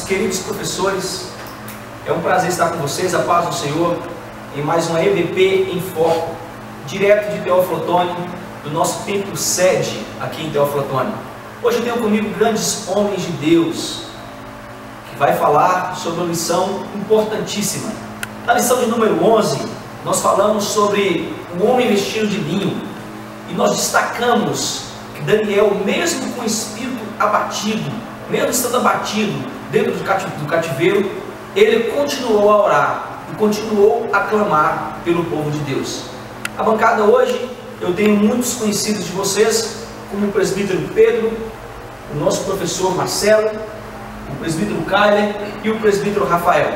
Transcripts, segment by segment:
nossos queridos professores, é um prazer estar com vocês, a paz do Senhor, em mais uma EBP em Foco, direto de Teófilo Otoni, do nosso templo sede aqui em Teófilo Otoni. Hoje eu tenho comigo grandes homens de Deus, que vai falar sobre uma lição importantíssima. Na lição de número 11, nós falamos sobre o homem vestido de linho, e nós destacamos que Daniel, mesmo com o espírito abatido, mesmo estando abatido dentro do cativeiro, ele continuou a orar e continuou a clamar pelo povo de Deus. A bancada hoje, eu tenho muitos conhecidos de vocês, como o presbítero Pedro, o nosso professor Marcelo, o presbítero Kyler e o presbítero Rafael.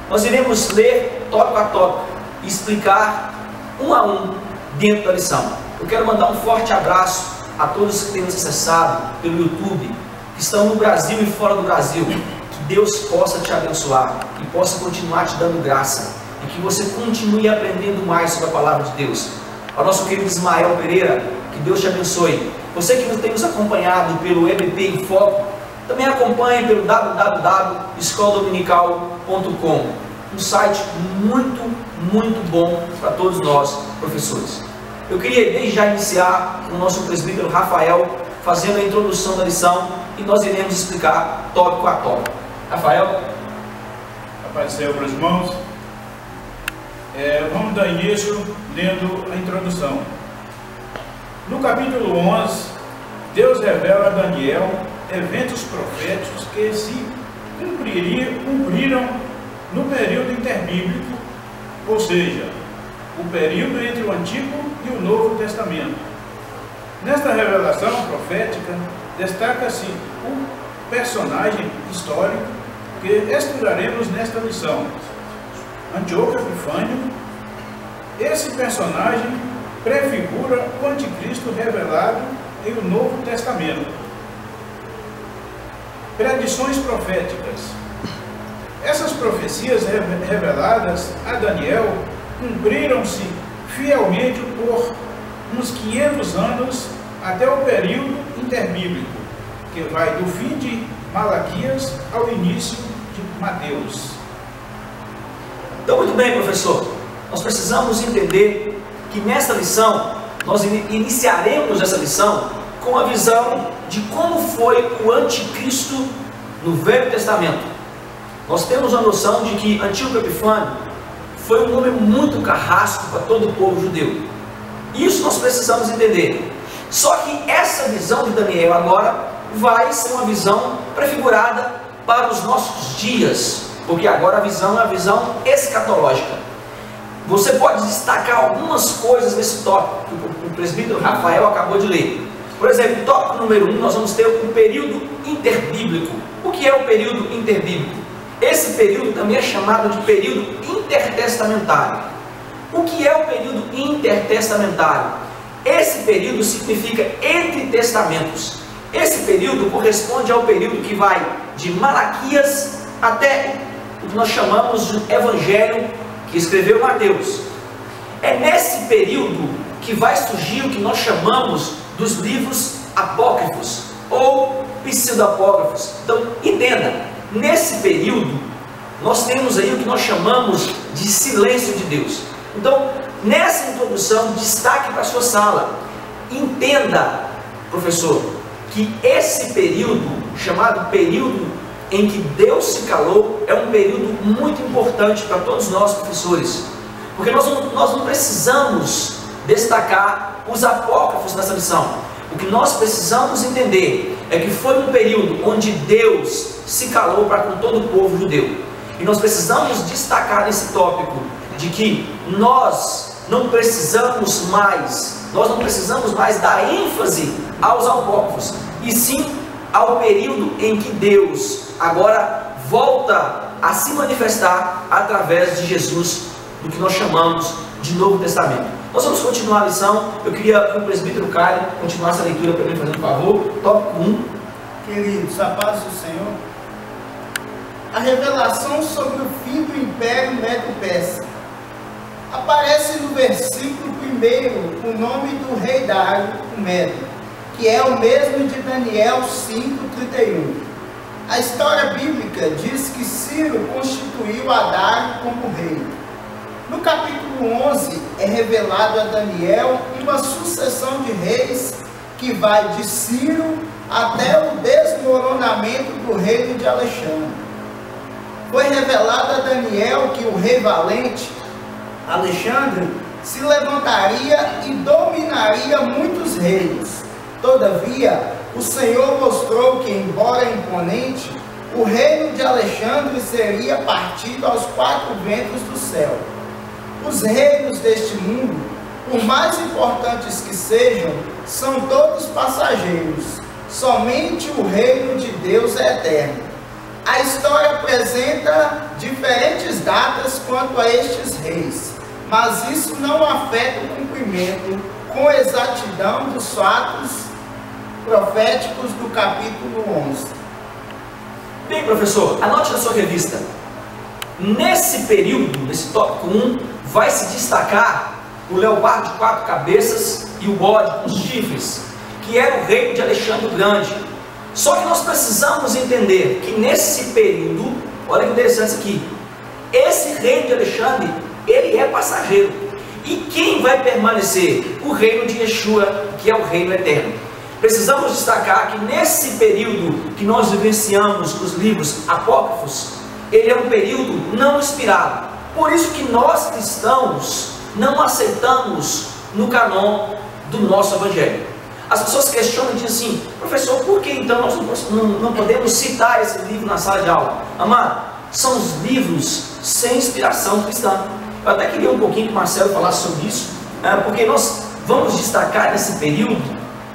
Nós iremos ler tópico a tópico e explicar um a um dentro da lição. Eu quero mandar um forte abraço a todos que têm nos acessado pelo YouTube, que estão no Brasil e fora do Brasil. Que Deus possa te abençoar e possa continuar te dando graça, e que você continue aprendendo mais sobre a palavra de Deus. Ao nosso querido Ismael Pereira, que Deus te abençoe. Você que tem nos acompanhado pelo EBP em Foco, também acompanhe pelo www.escoladominical.com, um site muito bom para todos nós, professores. Eu queria desde já iniciar com o nosso presbítero Rafael, fazendo a introdução da lição, e nós iremos explicar tópico a tópico. Rafael? A paz do Senhor, meus irmãos. Vamos dar início lendo a introdução. No capítulo 11, Deus revela a Daniel eventos proféticos que se cumpriram no período interbíblico, ou seja, o período entre o Antigo e o Novo Testamento. Nesta revelação profética, destaca-se um personagem histórico que estudaremos nesta lição, Antíoco Epifânio. Esse personagem prefigura o Anticristo revelado em o Novo Testamento. Predições proféticas. Essas profecias reveladas a Daniel cumpriram-se fielmente por uns 500 anos até o período interbíblico, que vai do fim de Malaquias ao início de Mateus. Então, muito bem, professor. Nós precisamos entender que nesta lição, nós iniciaremos essa lição com a visão de como foi o anticristo no Velho Testamento. Nós temos a noção de que Antíoco Epifânio foi um homem muito carrasco para todo o povo judeu. Isso nós precisamos entender. Só que essa visão de Daniel agora vai ser uma visão prefigurada para os nossos dias, porque agora a visão é a visão escatológica. Você pode destacar algumas coisas nesse tópico que o presbítero Rafael acabou de ler. Por exemplo, tópico número 1, nós vamos ter o período interbíblico. O que é o período interbíblico? Esse período também é chamado de período intertestamentário. O que é o período intertestamentário? Esse período significa entre testamentos. Esse período corresponde ao período que vai de Malaquias até o que nós chamamos de Evangelho que escreveu Mateus. É nesse período que vai surgir o que nós chamamos dos livros apócrifos ou pseudo-apócrifos. Então, entenda, nesse período nós temos aí o que nós chamamos de silêncio de Deus. Então, nessa introdução, destaque para a sua sala. Entenda, professor, que esse período, chamado período em que Deus se calou, é um período muito importante para todos nós, professores, porque nós não precisamos destacar os apócrifos nessa lição. O que nós precisamos entender é que foi um período onde Deus se calou para com todo o povo judeu. E nós precisamos destacar nesse tópico de que nós não precisamos mais dar ênfase aos apócrifos, e sim ao período em que Deus agora volta a se manifestar através de Jesus, do que nós chamamos de Novo Testamento. Nós vamos continuar a lição. Eu queria que o presbítero Caio continuasse a leitura para mim, fazendo um favor. Tópico 1. Queridos, a paz do Senhor. A revelação sobre o fim do Império Medo-Persa. Aparece no versículo 1 o nome do rei Dário, o Medo, que é o mesmo de Daniel 5:31. A história bíblica diz que Ciro constituiu Adário como rei. No capítulo 11 é revelado a Daniel uma sucessão de reis que vai de Ciro até o desmoronamento do reino de Alexandre. Foi revelado a Daniel que o rei valente, Alexandre, se levantaria e dominaria muitos reinos. Todavia, o Senhor mostrou que, embora imponente, o reino de Alexandre seria partido aos quatro ventos do céu. Os reinos deste mundo, por mais importantes que sejam, são todos passageiros. Somente o reino de Deus é eterno. A história apresenta diferentes datas quanto a estes reis, mas isso não afeta o cumprimento com exatidão dos fatos proféticos do capítulo 11. Bem, professor, anote na sua revista. Nesse período, nesse tópico 1, vai se destacar o leopardo de 4 cabeças e o bode com os chifres, que era o reino de Alexandre o Grande. Só que nós precisamos entender que nesse período, olha que interessante isso aqui, esse reino de Alexandre, ele é passageiro. E quem vai permanecer? O reino de Yeshua, que é o reino eterno. Precisamos destacar que nesse período que nós vivenciamos os livros apócrifos, ele é um período não inspirado. Por isso que nós cristãos não aceitamos no canon do nosso evangelho. As pessoas questionam e dizem assim: professor, por que então nós não podemos citar esse livro na sala de aula? Amado, são os livros sem inspiração cristã. Eu até queria um pouquinho que o Marcelo falasse sobre isso, porque nós vamos destacar nesse período,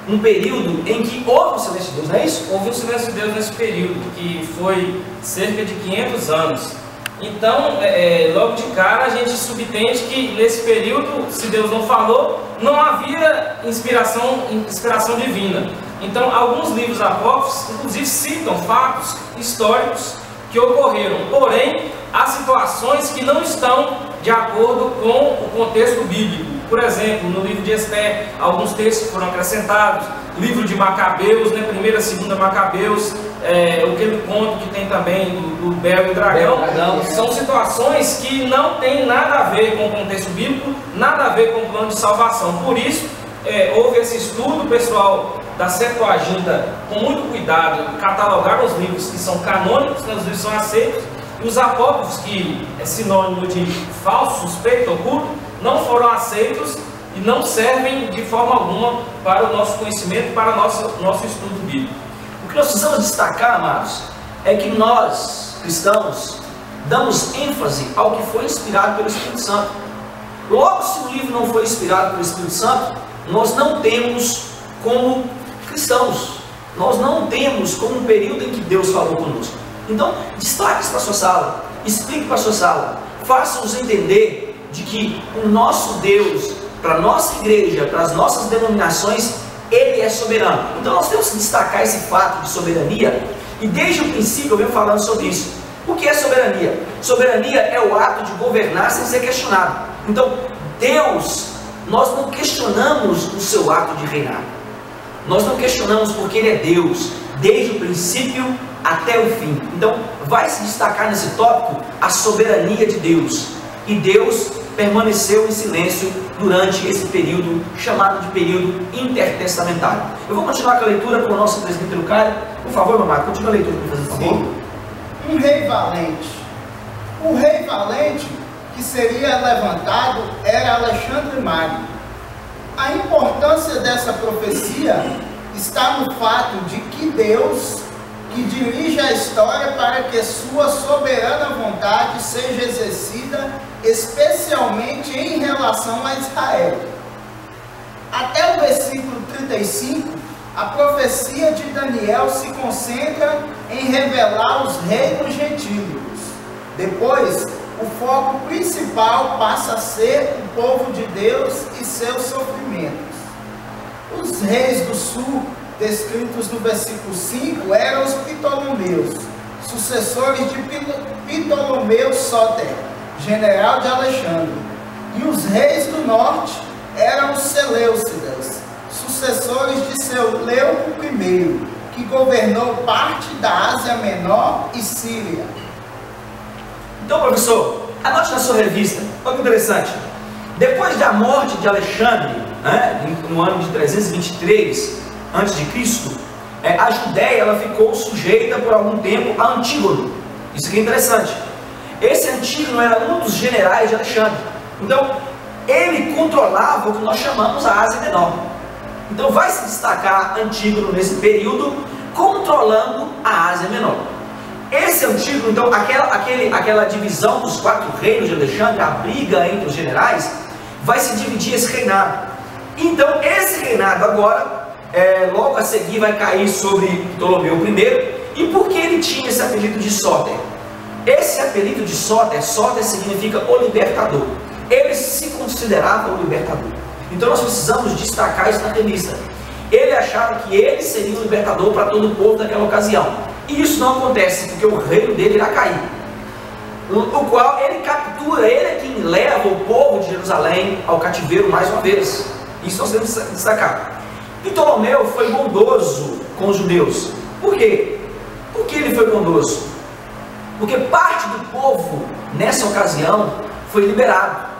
um período em que houve o silêncio de Deus, não é isso? Houve o silêncio de Deus nesse período, que foi cerca de 500 anos. Então, logo de cara, a gente subentende que nesse período, se Deus não falou, não havia inspiração divina. Então, alguns livros apócrifos, inclusive, citam fatos históricos que ocorreram. Porém, há situações que não estão de acordo com o contexto bíblico. Por exemplo, no livro de Esther, alguns textos foram acrescentados. Livro de Macabeus, né, 1ª e 2ª Macabeus, aquele conto que tem também do Bel e o Dragão. São situações que não tem nada a ver com o contexto bíblico, nada a ver com o plano de salvação. Por isso, houve esse estudo, o pessoal da Septuaginta, com muito cuidado, catalogaram os livros que são canônicos, né, os livros são aceitos, e os apócrifos, que é sinônimo de falso, suspeito, oculto, não foram aceitos e não servem de forma alguma para o nosso conhecimento, para o nosso estudo bíblico. O que nós precisamos destacar, amados, é que nós, cristãos, damos ênfase ao que foi inspirado pelo Espírito Santo. Logo, se o livro não foi inspirado pelo Espírito Santo, nós não temos como cristãos, nós não temos como um período em que Deus falou conosco. Então, destaque isso para a sua sala, explique para a sua sala, faça-os entender de que o nosso Deus, para a nossa igreja, para as nossas denominações, Ele é soberano. Então nós temos que destacar esse fato de soberania, e desde o princípio eu venho falando sobre isso. O que é soberania? Soberania é o ato de governar sem ser questionado. Então, Deus, nós não questionamos o seu ato de reinar. Nós não questionamos porque Ele é Deus, desde o princípio até o fim. Então, vai se destacar nesse tópico a soberania de Deus. E Deus permaneceu em silêncio durante esse período, chamado de período intertestamentário. Eu vou continuar com a leitura com o nosso presbítero Caio. Por favor, meu amado, continua a leitura, por favor. Um rei valente. O rei valente que seria levantado era Alexandre Magno. A importância dessa profecia está no fato de que Deus, que dirige a história para que sua soberana vontade seja exercida, especialmente em relação a Israel. Até o versículo 35, a profecia de Daniel se concentra em revelar os reinos gentílicos. Depois, o foco principal passa a ser o povo de Deus e seus sofrimentos. Os reis do sul, descritos no versículo 5, eram os Ptolomeus, sucessores de Ptolomeu Sóter, general de Alexandre. E os reis do norte eram os Seleucidas, sucessores de Seleuco I, que e governou parte da Ásia Menor e Síria. Então, professor, anote na sua revista, olha que interessante. Depois da morte de Alexandre, no ano de 323 a.C., a Judéia ela ficou sujeita por algum tempo a Antígono. Isso aqui é interessante. Esse Antígono era um dos generais de Alexandre. Então, ele controlava o que nós chamamos a Ásia Menor. Então, vai se destacar Antígono nesse período, controlando a Ásia Menor. Esse Antígono, então, aquela divisão dos 4 reinos de Alexandre, a briga entre os generais, vai se dividir esse reinado. Então, esse reinado agora, logo a seguir, vai cair sobre Ptolomeu I. E por que ele tinha esse apelido de Sóter? Esse apelido de Sóter significa o libertador. Ele se considerava o libertador. Então nós precisamos destacar isso na revista. Ele achava que ele seria o libertador para todo o povo daquela ocasião. E isso não acontece, porque o reino dele irá cair. O qual ele captura, ele é quem leva o povo de Jerusalém ao cativeiro mais uma vez. Isso nós temos que destacar. Ptolomeu foi bondoso com os judeus. Por quê? Por que ele foi bondoso? Porque parte do povo, nessa ocasião, foi liberado.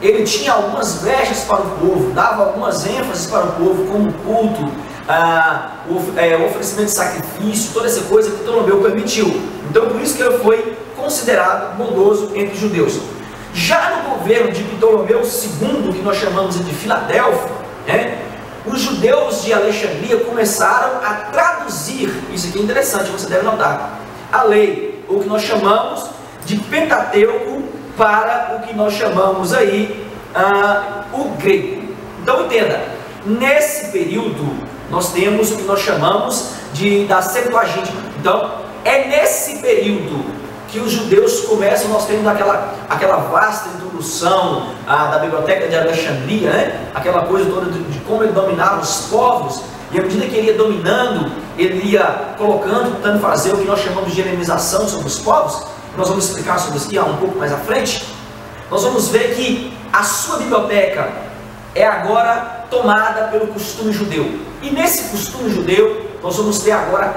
Ele tinha algumas brechas para o povo, dava algumas ênfases para o povo, como o culto, o oferecimento de sacrifício, toda essa coisa que Ptolomeu permitiu. Então, por isso que ele foi considerado bondoso entre os judeus. Já no governo de Ptolomeu II, que nós chamamos de Filadélfia, os judeus de Alexandria começaram a traduzir, isso aqui é interessante, você deve notar, a lei, o que nós chamamos de Pentateuco, para o que nós chamamos aí o grego. Então entenda, nesse período nós temos o que nós chamamos da Septuaginta. Então é nesse período que os judeus começam, nós temos aquela vasta introdução da biblioteca de Alexandria, aquela coisa toda de como ele dominava os povos, e à medida que ele ia dominando, ele ia colocando, tentando fazer o que nós chamamos de helenização sobre os povos. Nós vamos explicar sobre isso aqui um pouco mais à frente. Nós vamos ver que a sua biblioteca é agora tomada pelo costume judeu. E nesse costume judeu, nós vamos ter agora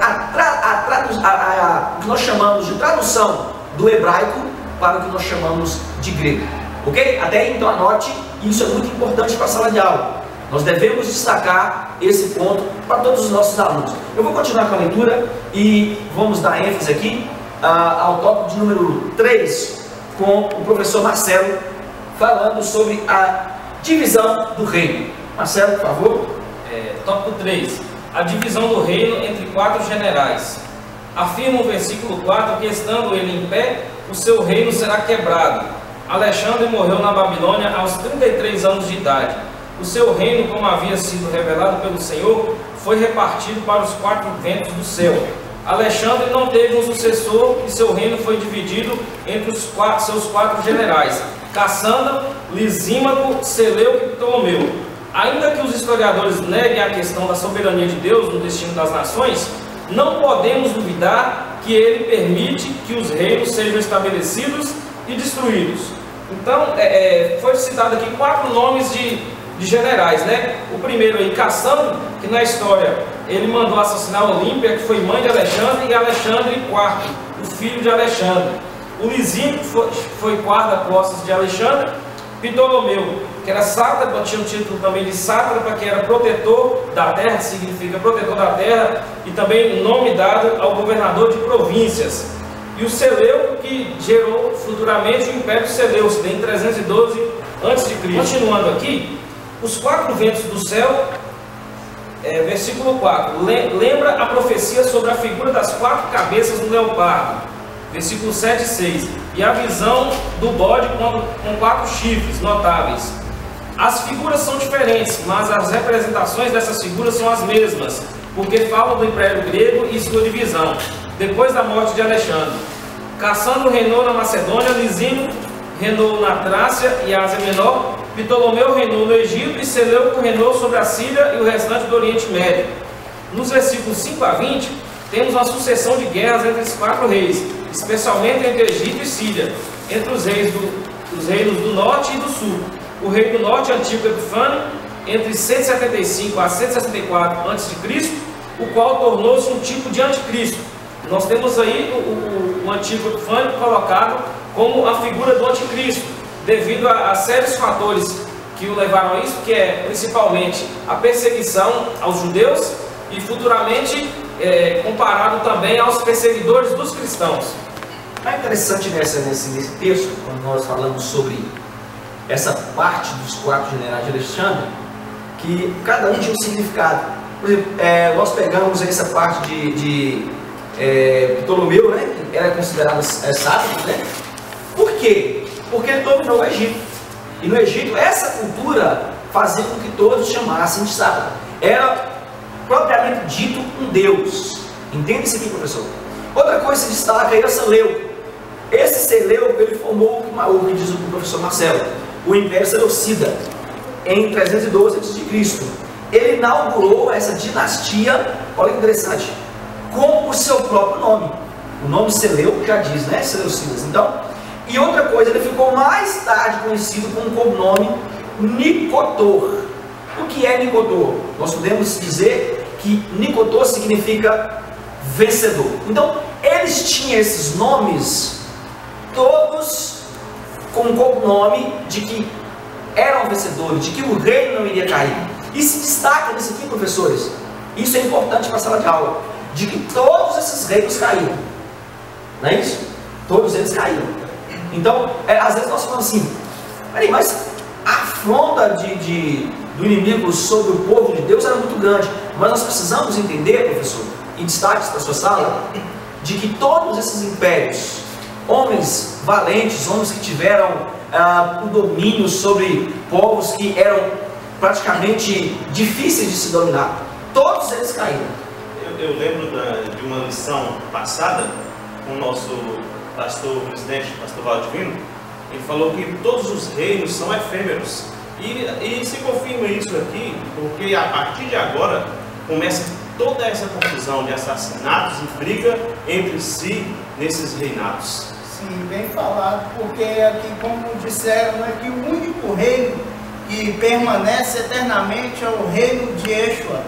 o que nós chamamos de tradução do hebraico para o que nós chamamos de grego. Ok? Até aí, então, anote, isso é muito importante para a sala de aula. Nós devemos destacar esse ponto para todos os nossos alunos. Eu vou continuar com a leitura e vamos dar ênfase aqui ao tópico de número 3, com o professor Marcelo, falando sobre a divisão do reino. Marcelo, por favor. Tópico 3. A divisão do reino entre 4 generais. Afirma o versículo 4 que, estando ele em pé, o seu reino será quebrado. Alexandre morreu na Babilônia aos 33 anos de idade. O seu reino, como havia sido revelado pelo Senhor, foi repartido para os 4 ventos do céu. Alexandre não teve um sucessor e seu reino foi dividido entre seus 4 generais, Cassandra, Lisímaco, Seleuco e Ptolomeu. Ainda que os historiadores neguem a questão da soberania de Deus no destino das nações, não podemos duvidar que ele permite que os reinos sejam estabelecidos e destruídos. Então, foi citado aqui 4 nomes de generais, O primeiro aí, Cassandra, que na história ele mandou assassinar Olímpia, que foi mãe de Alexandre, e Alexandre IV, o filho de Alexandre. O Lisímaco foi guarda-costas de Alexandre. Ptolomeu, que era sátrapa, tinha o título também de sátrapa, que era protetor da terra, que significa protetor da terra, e também o nome dado ao governador de províncias. E o Seleuco, que gerou futuramente o Império Seleucida em 312 a.C. Continuando aqui, os 4 ventos do céu, versículo 4, lembra a profecia sobre a figura das 4 cabeças do leopardo, versículo 7 e 6, e a visão do bode com 4 chifres notáveis. As figuras são diferentes, mas as representações dessas figuras são as mesmas, porque falam do Império Grego e sua divisão, depois da morte de Alexandre. Cassandro reinou na Macedônia, Lisímaco reinou na Trácia e Ásia Menor, Ptolomeu reinou no Egito e Seleuco reinou sobre a Síria e o restante do Oriente Médio. Nos versículos 5 a 20, temos uma sucessão de guerras entre esses 4 reis, especialmente entre Egito e Síria, entre os reinos do norte e do sul. O rei do norte, Antíoco Epifânio, entre 175 a 164 a.C., o qual tornou-se um tipo de anticristo. Nós temos aí o antigo epifânico colocado como a figura do anticristo, devido a sérios fatores que o levaram a isso, que é principalmente a perseguição aos judeus e futuramente comparado também aos perseguidores dos cristãos. É interessante nesse texto, quando nós falamos sobre essa parte dos 4 generais de Alexandre, que cada um tinha um significado. Por exemplo, nós pegamos essa parte de Ptolomeu, né, que era considerado sábio, né? Por quê? Porque ele dominou o Egito. E no Egito, essa cultura fazia com que todos chamassem de sábado. Era propriamente dito um deus. Entende isso aqui, professor? Outra coisa que se destaca aí é o Seleuco. Esse Seleuco, ele formou o que diz o professor Marcelo, o Império Seleucida, em 312 a.C. Ele inaugurou essa dinastia, olha que interessante, com o seu próprio nome. O nome Seleuco já diz, né? Seleucidas. Então, e outra coisa, ele ficou mais tarde conhecido com o cognome Nicotor. O que é Nicotor? Nós podemos dizer que Nicotor significa vencedor. Então, eles tinham esses nomes, todos com o cognome de que eram vencedores, de que o reino não iria cair. E se destaca nisso aqui, professores, isso é importante para a sala de aula, de que todos esses reinos caíram. Não é isso? Todos eles caíram. Então, às vezes nós falamos assim, peraí, mas a afronta do inimigo sobre o povo de Deus era muito grande. Mas nós precisamos entender, professor, em destaques para a sua sala, de que todos esses impérios, homens valentes, homens que tiveram o domínio sobre povos que eram praticamente difíceis de se dominar, todos eles caíram. Eu lembro de uma lição passada com o nosso pastor presidente, pastor Valdivino. Ele falou que todos os reinos são efêmeros, e se confirma isso aqui, porque a partir de agora começa toda essa confusão de assassinatos e briga entre si nesses reinados. Sim, bem falado, porque aqui, como disseram, é que o único reino que permanece eternamente é o reino de Yeshua,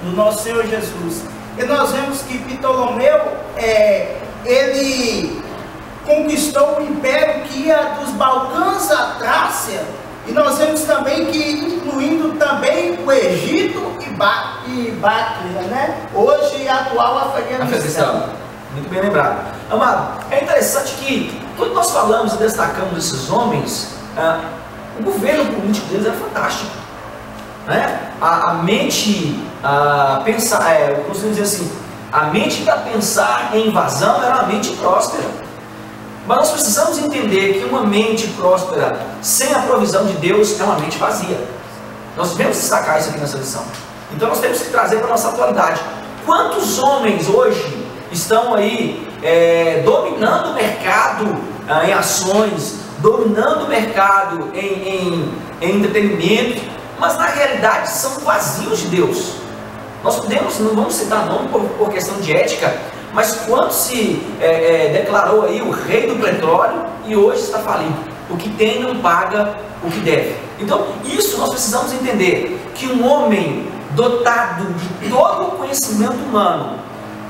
do nosso Senhor Jesus. E nós vemos que Ptolomeu, ele conquistou o império que ia dos Balcãs à Trácia, e nós vemos também que, incluindo também o Egito e Báctria, né? Hoje atual Afeganistão. Muito bem lembrado. Amado, é interessante que quando nós falamos e destacamos esses homens, o governo político deles era fantástico, né? A mente, eu costumo dizer assim, a mente para pensar em invasão era uma mente próspera. Mas nós precisamos entender que uma mente próspera sem a provisão de Deus é uma mente vazia. Nós devemos destacar isso aqui nessa lição. Então nós temos que trazer para a nossa atualidade. Quantos homens hoje estão aí dominando o mercado em ações, dominando o mercado em entretenimento, mas na realidade são vazios de Deus. Nós podemos, não vamos citar nome por questão de ética, mas quando se declarou aí o rei do petróleo e hoje está falido, o que tem não paga o que deve. Então isso nós precisamos entender, que um homem dotado de todo o conhecimento humano,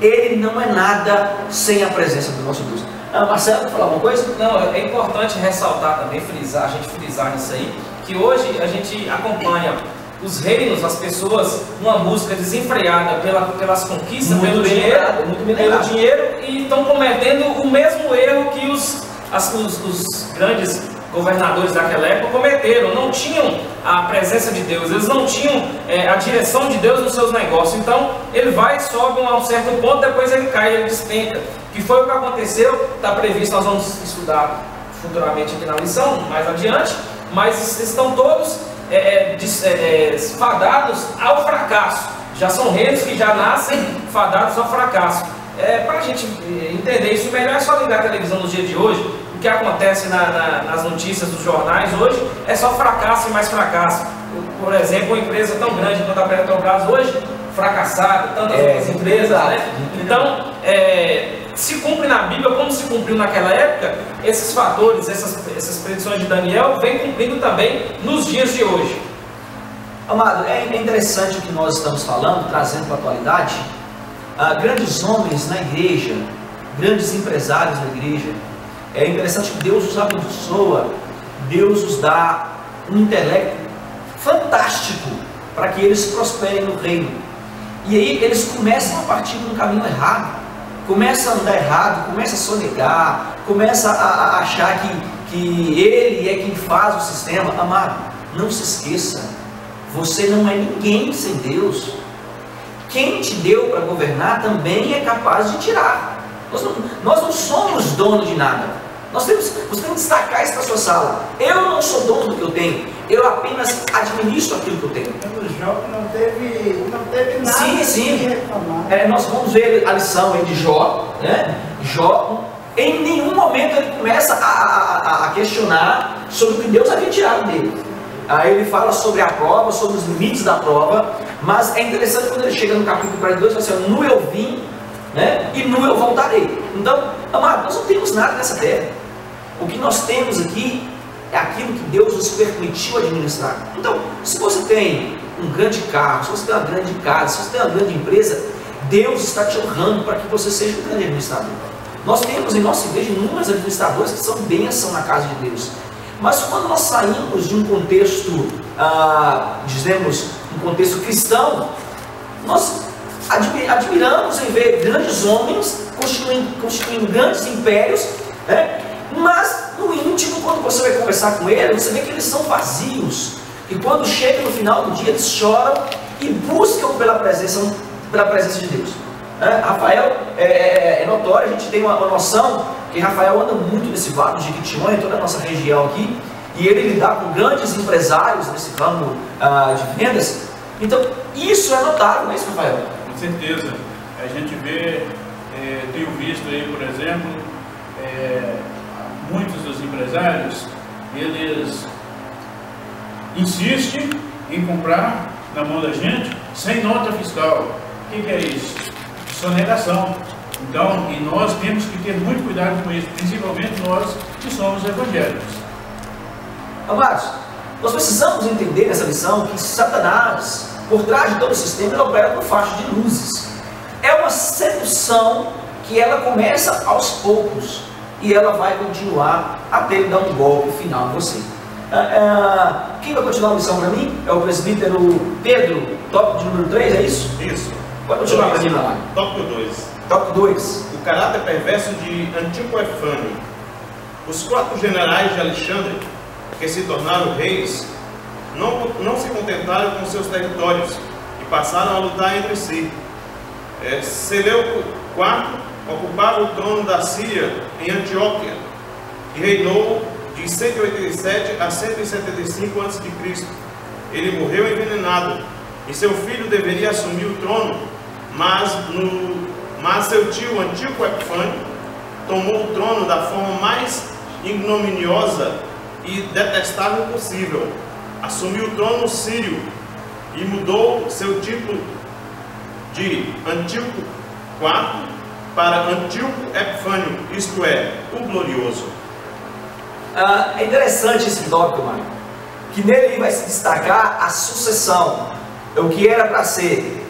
ele não é nada sem a presença do nosso Deus. Marcelo, quer falar alguma coisa? Não, é importante ressaltar também, a gente frisar nisso aí, que hoje a gente acompanha os reinos, as pessoas, uma música desenfreada pelas conquistas, pelo dinheiro, e estão cometendo o mesmo erro que os grandes governadores daquela época cometeram. Não tinham a presença de Deus, eles não tinham a direção de Deus nos seus negócios. Então ele vai, sobe a um certo ponto, depois ele cai, ele despenca, que foi o que aconteceu. Está previsto, nós vamos estudar futuramente aqui na lição, mais adiante, mas estão todos fadados ao fracasso. Já são reinos que já nascem fadados ao fracasso. Para a gente entender isso melhor, é só ligar a televisão nos dias de hoje. O que acontece nas notícias dos jornais hoje é só fracasso e mais fracasso. Por exemplo, uma empresa tão grande quanto a Petrobras hoje, fracassada, tantas outras empresas, né? Então, se cumpre na Bíblia como se cumpriu naquela época, esses fatores, essas predições de Daniel vêm cumprindo também nos dias de hoje. Amado, é interessante o que nós estamos falando, trazendo para a atualidade. Grandes homens na igreja, grandes empresários na igreja, é interessante que Deus os abençoa, Deus os dá um intelecto fantástico para que eles prosperem no reino. E aí eles começam a partir de um caminho errado, começam a andar errado, começam a sonegar, começam a achar que ele é quem faz o sistema. Amado, não se esqueça, você não é ninguém sem Deus. Quem te deu para governar também é capaz de tirar. Nós não somos dono de nada. Você tem que destacar isso na sua sala. Eu não sou dono do que eu tenho, eu apenas administro aquilo que eu tenho. O Jó não teve nada. Sim. De reclamar. Nós vamos ver a lição aí de Jó, né? Jó, em nenhum momento ele começa a questionar sobre o que Deus havia tirado dele. Aí ele fala sobre a prova, sobre os limites da prova, mas é interessante quando ele chega no capítulo 42, ele fala assim: nu eu vim, né? E nu eu voltarei. Então, amado, nós não temos nada nessa terra. O que nós temos aqui é aquilo que Deus nos permitiu administrar. Então, se você tem um grande carro, se você tem uma grande casa, se você tem uma grande empresa, Deus está te honrando para que você seja um grande administrador. Nós temos em nossa igreja inúmeros administradores que são bênção na casa de Deus. Mas quando nós saímos de um contexto, dizemos, um contexto cristão, nós admiramos em ver grandes homens constituindo grandes impérios, né? Mas no íntimo, quando você vai conversar com eles, você vê que eles são vazios. E quando chega no final do dia, eles choram e buscam pela presença de Deus. Rafael, é notório, a gente tem uma noção que Rafael anda muito nesse vale de Jequitinhonha, em toda a nossa região aqui, e ele lidar com grandes empresários nesse ramo de vendas. Então, isso é notável, não é isso, Rafael? Com certeza. A gente vê, tenho visto aí, por exemplo, muitos dos empresários, eles insistem em comprar na mão da gente sem nota fiscal. O que é isso? Sonegação. Então, e nós temos que ter muito cuidado com isso, principalmente nós que somos evangélicos. Amados, nós precisamos entender nessa lição que Satanás, por trás de todo o sistema, ele opera com faixa de luzes. É uma sedução que ela começa aos poucos e ela vai continuar até ele dar um golpe final em você. Quem vai continuar a lição para mim? É o presbítero Pedro, tópico de número 3, é isso? Isso. Pode continuar para mim lá. Tópico 2. Tópico 2. O caráter perverso de Antíoco Epifânio. Os 4 generais de Alexandre, que se tornaram reis, não se contentaram com seus territórios e passaram a lutar entre si. Seleuco IV ocupava o trono da Síria em Antioquia e reinou de 187 a 175 a.C. Ele morreu envenenado e seu filho deveria assumir o trono, mas seu tio Antíoco Epifânio tomou o trono da forma mais ignominiosa e detestável possível. Assumiu o trono sírio e mudou seu título de Antíoco IV para Antíoco Epifânio, isto é, o glorioso. É interessante esse tópico, mano, que nele vai se destacar a sucessão. O que era para ser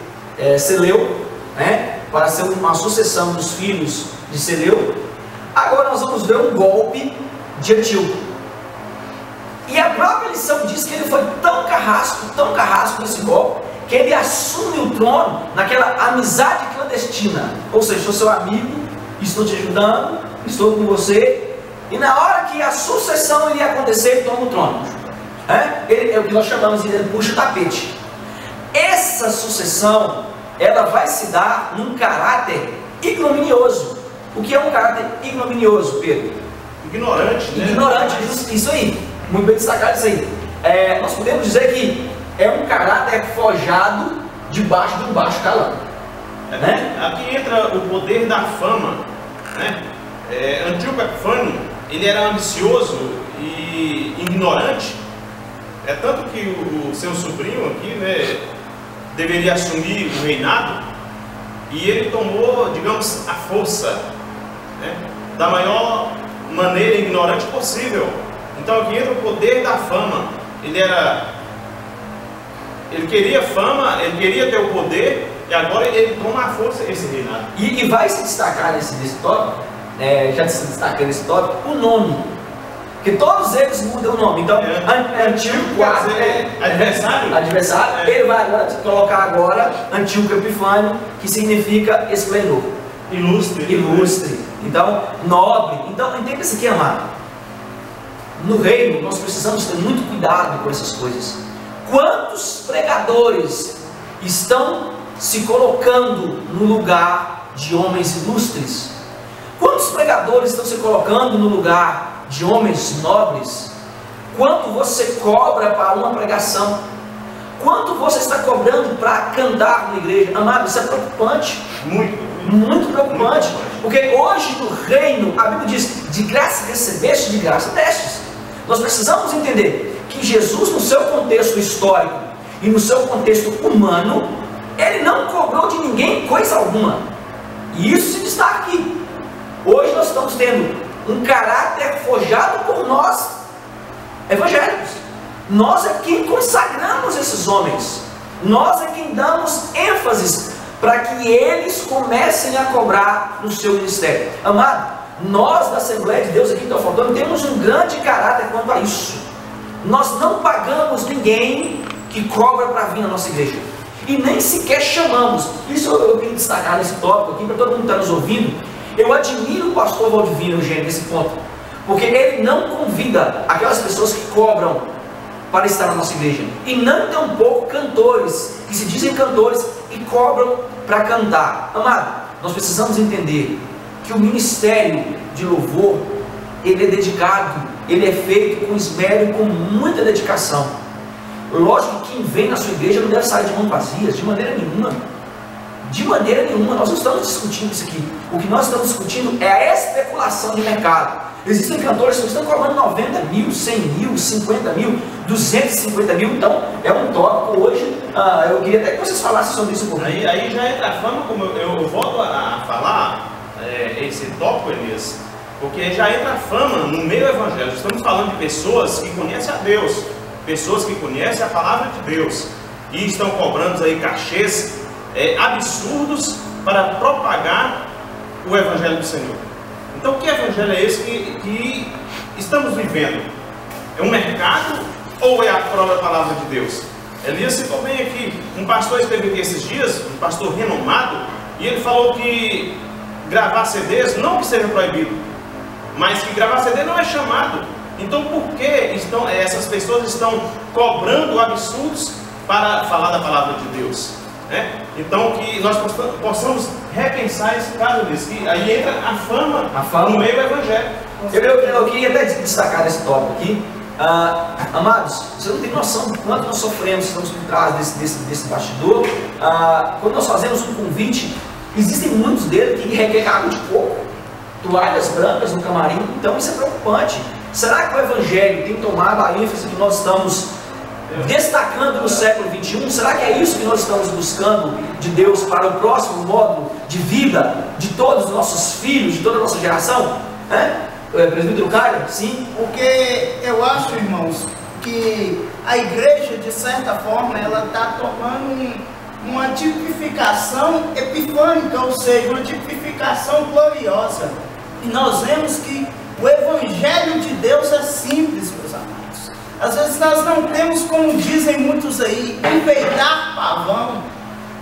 Seleuco, né, para ser uma sucessão dos filhos de Seleuco, agora nós vamos ver um golpe de Antíoco. E a própria lição diz que ele foi tão carrasco nesse golpe, que ele assume o trono naquela amizade clandestina. Ou seja, sou seu amigo, estou te ajudando, estou com você, e na hora que a sucessão iria acontecer, ele toma o trono. É o que nós chamamos de ele puxa o tapete. Essa sucessão, ela vai se dar num caráter ignominioso. O que é um caráter ignominioso, Pedro? Ignorante, né? Ignorante, isso aí. Muito bem destacado isso aí. Nós podemos dizer que é um caráter forjado debaixo de um baixo calão. Né? Aqui entra o poder da fama, né? Antíoco Epifânio, ele era ambicioso e ignorante, tanto que o seu sobrinho aqui, né, deveria assumir o reinado, e ele tomou, digamos, a força, né, da maior maneira ignorante possível. Então aqui entra o poder da fama. Ele Ele queria fama, ele queria ter o poder, e agora ele toma a força esse reinado. E vai se destacar nesse tópico, já se destaca nesse tópico, o nome. Porque todos eles mudam o nome. Então, Antíoco adversário, ele vai agora colocar agora Antíoco Epifânio, que significa esplendor. Ilustre. Então, nobre. Então, entenda isso aqui, amado. No reino, nós precisamos ter muito cuidado com essas coisas. Quantos pregadores estão se colocando no lugar de homens ilustres? Quantos pregadores estão se colocando no lugar de homens nobres? Quanto você cobra para uma pregação? Quanto você está cobrando para cantar na igreja? Amado, isso é preocupante. Muito preocupante. Porque hoje no reino, a Bíblia diz, de graça recebeste, de graça destes. Nós precisamos entender que Jesus, no seu contexto histórico e no seu contexto humano, ele não cobrou de ninguém coisa alguma. E isso se destaca aqui. Hoje nós estamos tendo um caráter forjado por nós, evangélicos. Nós é quem consagramos esses homens. Nós é quem damos ênfase para que eles comecem a cobrar no seu ministério. Amado, nós da Assembleia de Deus aqui em Teoflotone temos um grande caráter quanto a isso. Nós não pagamos ninguém que cobra para vir na nossa igreja. E nem sequer chamamos. Isso eu queria destacar nesse tópico aqui, para todo mundo que está nos ouvindo. Eu admiro o pastor Valdivino, Eugênio, nesse ponto. Porque ele não convida aquelas pessoas que cobram para estar na nossa igreja. E não tampouco cantores, que se dizem cantores e cobram para cantar. Amado, nós precisamos entender que o ministério de louvor, ele é dedicado, ele é feito com esmero e com muita dedicação. Lógico que quem vem na sua igreja não deve sair de mãos vazias, de maneira nenhuma. De maneira nenhuma, nós não estamos discutindo isso aqui. O que nós estamos discutindo é a especulação de mercado. Existem cantores que estão cobrando 90 mil, 100 mil, 50 mil, 250 mil. Então, é um tópico hoje. Eu queria até que vocês falassem sobre isso um pouco. Aí já entra a fama, como eu volto a falar esse tópico, Elias, porque já entra a fama no meio evangélico. Estamos falando de pessoas que conhecem a Deus, pessoas que conhecem a palavra de Deus, e estão cobrando aí cachês absurdos para propagar o Evangelho do Senhor. Então, que evangelho é esse que estamos vivendo? É um mercado ou é a própria palavra de Deus? Elias citou bem aqui, um pastor esteve aqui esses dias, um pastor renomado, e ele falou que gravar CDs, não que seja proibido, mas que gravar CD não é chamado. Então, por que essas pessoas estão cobrando absurdos para falar da palavra de Deus? Então, que nós possamos repensar esse caso disso, que aí entra a fama no meio evangélico. Eu queria até destacar esse tópico aqui. Amados, você não tem noção do quanto nós sofremos, estamos por trás desse bastidor. Quando nós fazemos um convite, existem muitos deles que requerem água de coco, toalhas brancas no camarim. Então isso é preocupante. Será que o evangelho tem tomado a ênfase que nós estamos destacando no século XXI? Será que é isso que nós estamos buscando de Deus para o próximo módulo de vida de todos os nossos filhos, de toda a nossa geração? Presbítero Caio? Sim. Porque eu acho, irmãos, que a igreja, de certa forma, ela está tomando uma tipificação epifânica, ou seja, uma tipificação gloriosa. E nós vemos que o evangelho de Deus é simples, meus amados. Às vezes nós não temos, como dizem muitos aí, enfeitar pavão.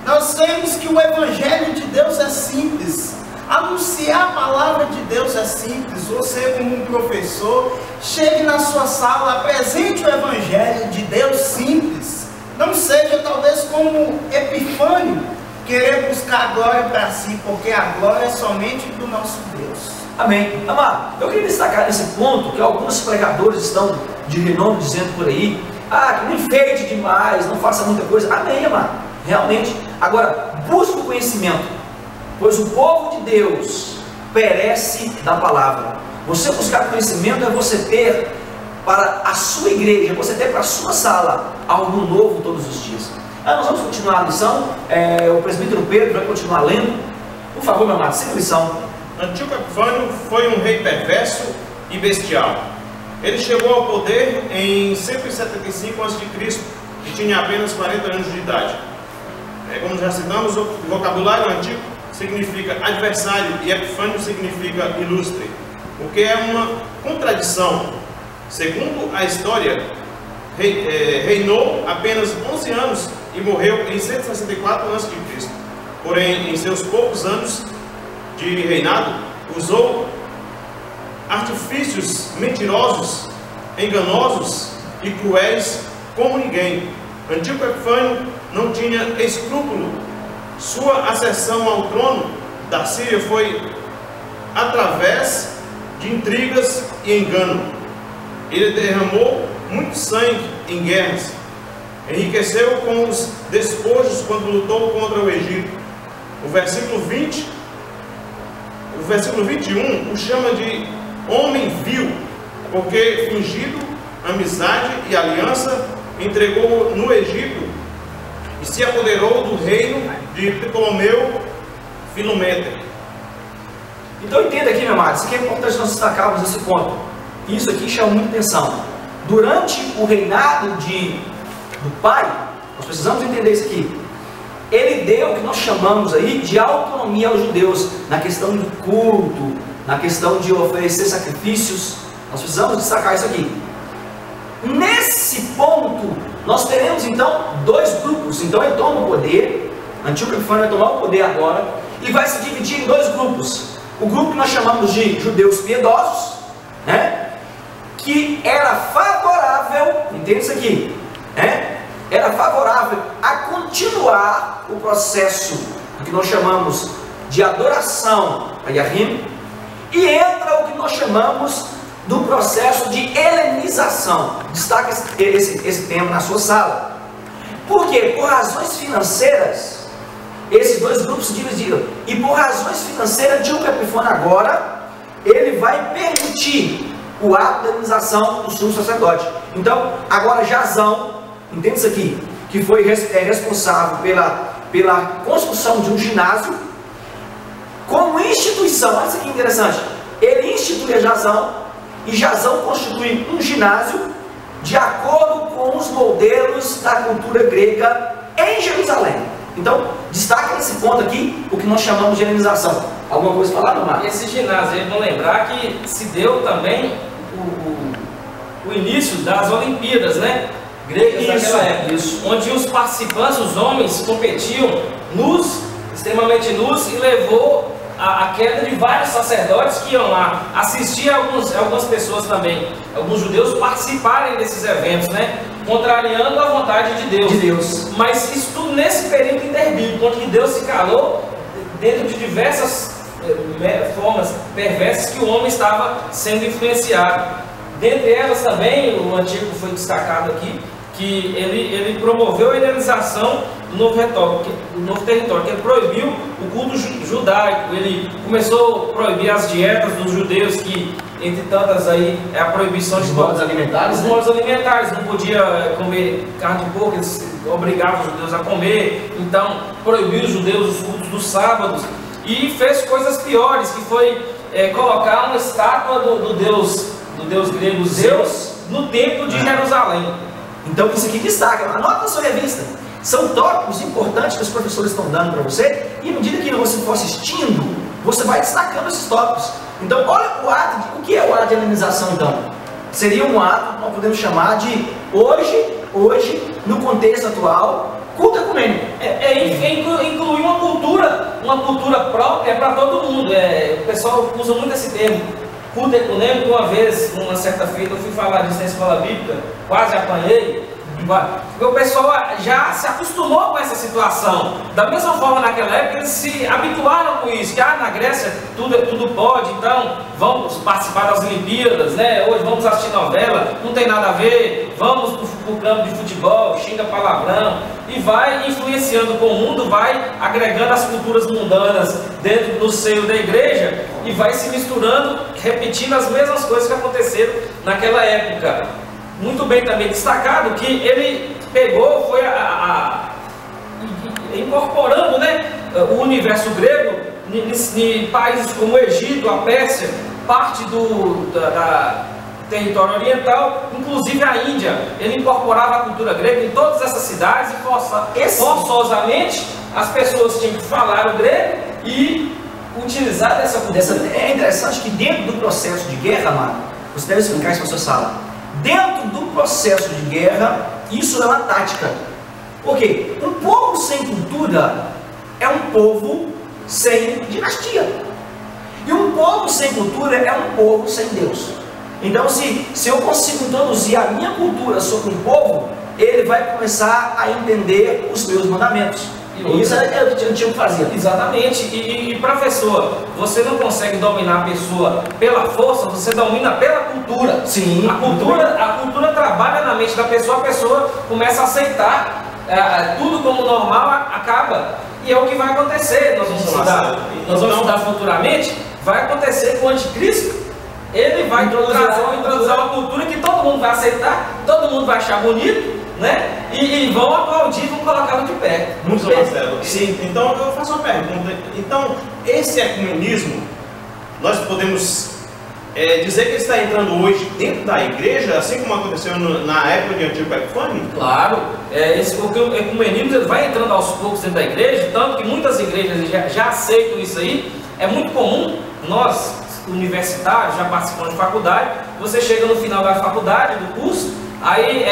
Nós temos que o evangelho de Deus é simples. Anunciar a palavra de Deus é simples. Você, como um professor, chegue na sua sala, apresente o evangelho de Deus simples. Não seja talvez como Epifânio, querer buscar a glória para si, porque a glória é somente do nosso Deus. Amém. Amado, eu queria destacar nesse ponto que alguns pregadores estão de renome dizendo por aí, que não enfeite demais, não faça muita coisa. Amém, amado, realmente. Agora, busque o conhecimento, pois o povo de Deus perece da palavra. Você buscar conhecimento é você ter para a sua igreja, você ter para a sua sala algo novo todos os dias. Nós vamos continuar a lição. O presbítero Pedro vai continuar lendo. Por favor, meu amado, siga a lição. Antíoco Epifânio foi um rei perverso e bestial. Ele chegou ao poder em 175 a.C. e tinha apenas 40 anos de idade. Como já citamos, o vocabulário antigo significa adversário e Epifânio significa ilustre, o que é uma contradição. Segundo a história, reinou apenas 11 anos e morreu em 164 a.C. Porém, em seus poucos anos de reinado, usou artifícios mentirosos, enganosos e cruéis como ninguém. Antíoco Epifânio não tinha escrúpulo. Sua ascensão ao trono da Síria foi através de intrigas e engano. Ele derramou muito sangue em guerras, enriqueceu com os despojos quando lutou contra o Egito. O versículo 21 o chama de homem vil, porque fingido amizade e aliança, entregou no Egito e se apoderou do reino de Ptolomeu Filometor. Então entenda aqui, meu amado, isso aqui é importante nós destacarmos esse ponto. Isso aqui chama muita atenção. Durante o reinado do pai, nós precisamos entender isso aqui. Ele deu o que nós chamamos aí de autonomia aos judeus, na questão do culto, na questão de oferecer sacrifícios. Nós precisamos destacar isso aqui. Nesse ponto, nós teremos então dois grupos. Então ele toma o poder, Antíoco Epifânio vai tomar o poder agora, e vai se dividir em dois grupos. O grupo que nós chamamos de judeus piedosos, né, que era favorável, entende isso aqui, né, era favorável a continuar o processo que nós chamamos de adoração a Yahweh, e entra o que nós chamamos do processo de helenização. Destaca esse tema na sua sala. Por quê? Por razões financeiras, esses dois grupos se dividiram. E por razões financeiras, Antíoco Epifânio agora, ele vai permitir o ato da helenização do sumo sacerdote. Então, agora Jasão, entende isso aqui, que foi responsável pela construção de um ginásio, como instituição. Olha isso aqui interessante. Ele institui a Jasão, e Jasão constitui um ginásio de acordo com os modelos da cultura grega em Jerusalém. Então, destaque nesse ponto aqui o que nós chamamos de helenização. Alguma coisa para falar, meu Marcos? Esse ginásio, é bom lembrar que se deu também o início das Olimpíadas, né? Gregas daquela época, onde os participantes, os homens, competiam nus, extremamente nus, e levou a queda de vários sacerdotes que iam lá assistir algumas pessoas também, alguns judeus participarem desses eventos, né? Contrariando a vontade de Deus. Mas isso tudo nesse período interbíblico, onde Deus se calou dentro de diversas formas perversas que o homem estava sendo influenciado. Dentre elas também, o Antigo foi destacado aqui, que ele promoveu a helenização do novo território, que ele proibiu o culto judaico. Ele começou a proibir as dietas dos judeus, que entre tantas aí é a proibição de modos alimentares. Os modos alimentares, não podia comer carne de porco, eles obrigavam os judeus a comer. Então proibiu os judeus os cultos dos sábados, e fez coisas piores, que foi colocar uma estátua do deus grego Zeus no templo de Jerusalém. Então isso aqui destaca, anota na sua revista. São tópicos importantes que os professores estão dando para você, e à medida que você for assistindo, você vai destacando esses tópicos. Então olha o que é o ato de helenização então? Seria um ato que nós podemos chamar de hoje no contexto atual, culto ecumênico. Incluir uma cultura própria para todo mundo. O pessoal usa muito esse termo, culto ecumênico. Uma vez, numa certa feita, eu fui falar disso na escola bíblica, quase apanhei. Porque o pessoal já se acostumou com essa situação. Da mesma forma, naquela época, eles se habituaram com isso. Que na Grécia tudo pode, então vamos participar das Olimpíadas, né? Hoje vamos assistir novela, não tem nada a ver. Vamos para o campo de futebol, xinga palavrão. E vai influenciando com o mundo, vai agregando as culturas mundanas dentro do seio da igreja, e vai se misturando, repetindo as mesmas coisas que aconteceram naquela época. Muito bem também destacado que ele pegou, foi incorporando, né, o universo grego em países como o Egito, a Pérsia, parte território oriental, inclusive a Índia. Ele incorporava a cultura grega em todas essas cidades e forçosamente as pessoas tinham que falar o grego e utilizar dessa cultura. É interessante que dentro do processo de guerra, amado, você deve explicar isso para sua sala. Dentro do processo de guerra, isso é uma tática. Por quê? Um povo sem cultura é um povo sem dinastia. E um povo sem cultura é um povo sem Deus. Então, se eu consigo introduzir a minha cultura sobre um povo, ele vai começar a entender os meus mandamentos. E isso é o que eu tinha que fazer. Exatamente. E professor, você não consegue dominar a pessoa pela força, você domina pela cultura. Sim. A cultura trabalha na mente da pessoa, a pessoa começa a aceitar tudo como normal, acaba. E é o que vai acontecer. Nós vamos estudar futuramente. Vai acontecer com o anticristo. Ele vai introduzir uma cultura que todo mundo vai aceitar, todo mundo vai achar bonito, né? E vão aplaudir, vão colocá-lo de pé. Muito bem, Marcelo. Sim. Então eu faço uma pergunta. Então, esse ecumenismo, nós podemos dizer que ele está entrando hoje dentro da igreja, assim como aconteceu na época de Antíoco Epifânio? Claro, o ecumenismo ele vai entrando aos poucos dentro da igreja, tanto que muitas igrejas já aceitam isso aí. É muito comum, nós universitários, já participando de faculdade, você chega no final da faculdade, do curso, aí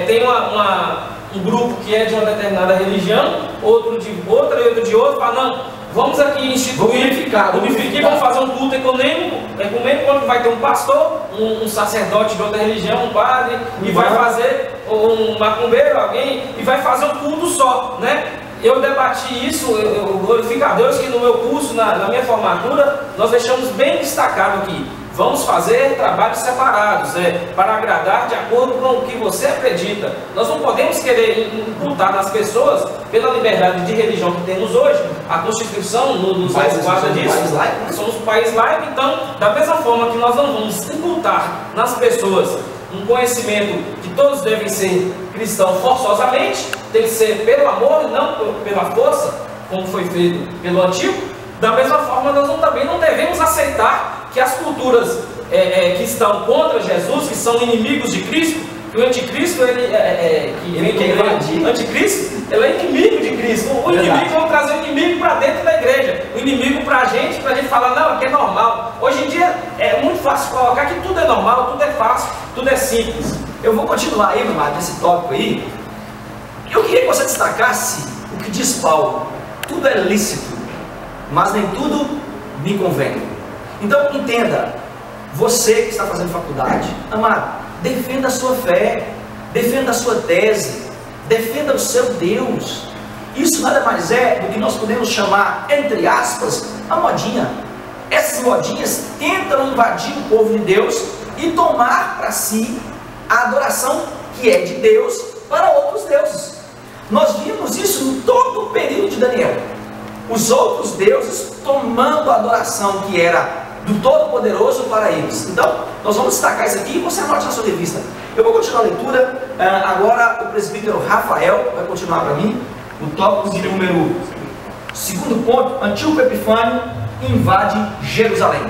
tem um grupo que é de uma determinada religião, outro de outra e outro de outra, fala, não, vamos aqui instituir, vamos fazer um culto ecumênico, quando vai ter um pastor, um sacerdote de outra religião, um padre, e vai fazer um macumbeiro, alguém, e vai fazer um culto só, né? Eu debati isso, eu glorifico a Deus que no meu curso, na minha formatura, nós deixamos bem destacado aqui. Vamos fazer trabalhos separados, para agradar de acordo com o que você acredita. Nós não podemos querer imputar nas pessoas, pela liberdade de religião que temos hoje, a Constituição nos guarda disso. Somos um país laico, então, da mesma forma que nós não vamos imputar nas pessoas um conhecimento que todos devem ser cristãos forçosamente, tem que ser pelo amor e não pela força, como foi feito pelo Antigo. Da mesma forma, nós também não devemos aceitar que as culturas que estão contra Jesus, que são inimigos de Cristo, que o anticristo, anticristo, ele é inimigo de Cristo. O inimigo, vamos trazer o inimigo para dentro da igreja, o inimigo para a gente falar, não, aqui é normal. Hoje em dia é muito fácil colocar que tudo é normal, tudo é fácil, tudo é simples. Eu vou continuar aí, meu irmão, nesse tópico aí. Eu queria que você destacasse o que diz Paulo: tudo é lícito, mas nem tudo me convém. Então entenda, você que está fazendo faculdade, amado, defenda a sua fé, defenda a sua tese, defenda o seu Deus. Isso nada mais é do que nós podemos chamar, entre aspas, a modinha. Essas modinhas tentam invadir o povo de Deus e tomar para si a adoração que é de Deus para outros deuses. Nós vimos isso em todo o período de Daniel. Os outros deuses tomando a adoração que era do Todo-Poderoso para eles. Então, nós vamos destacar isso aqui e você anote na sua revista. Eu vou continuar a leitura. Agora o presbítero Rafael vai continuar para mim o tópico de número. Segundo ponto: Antíoco Epifânio invade Jerusalém.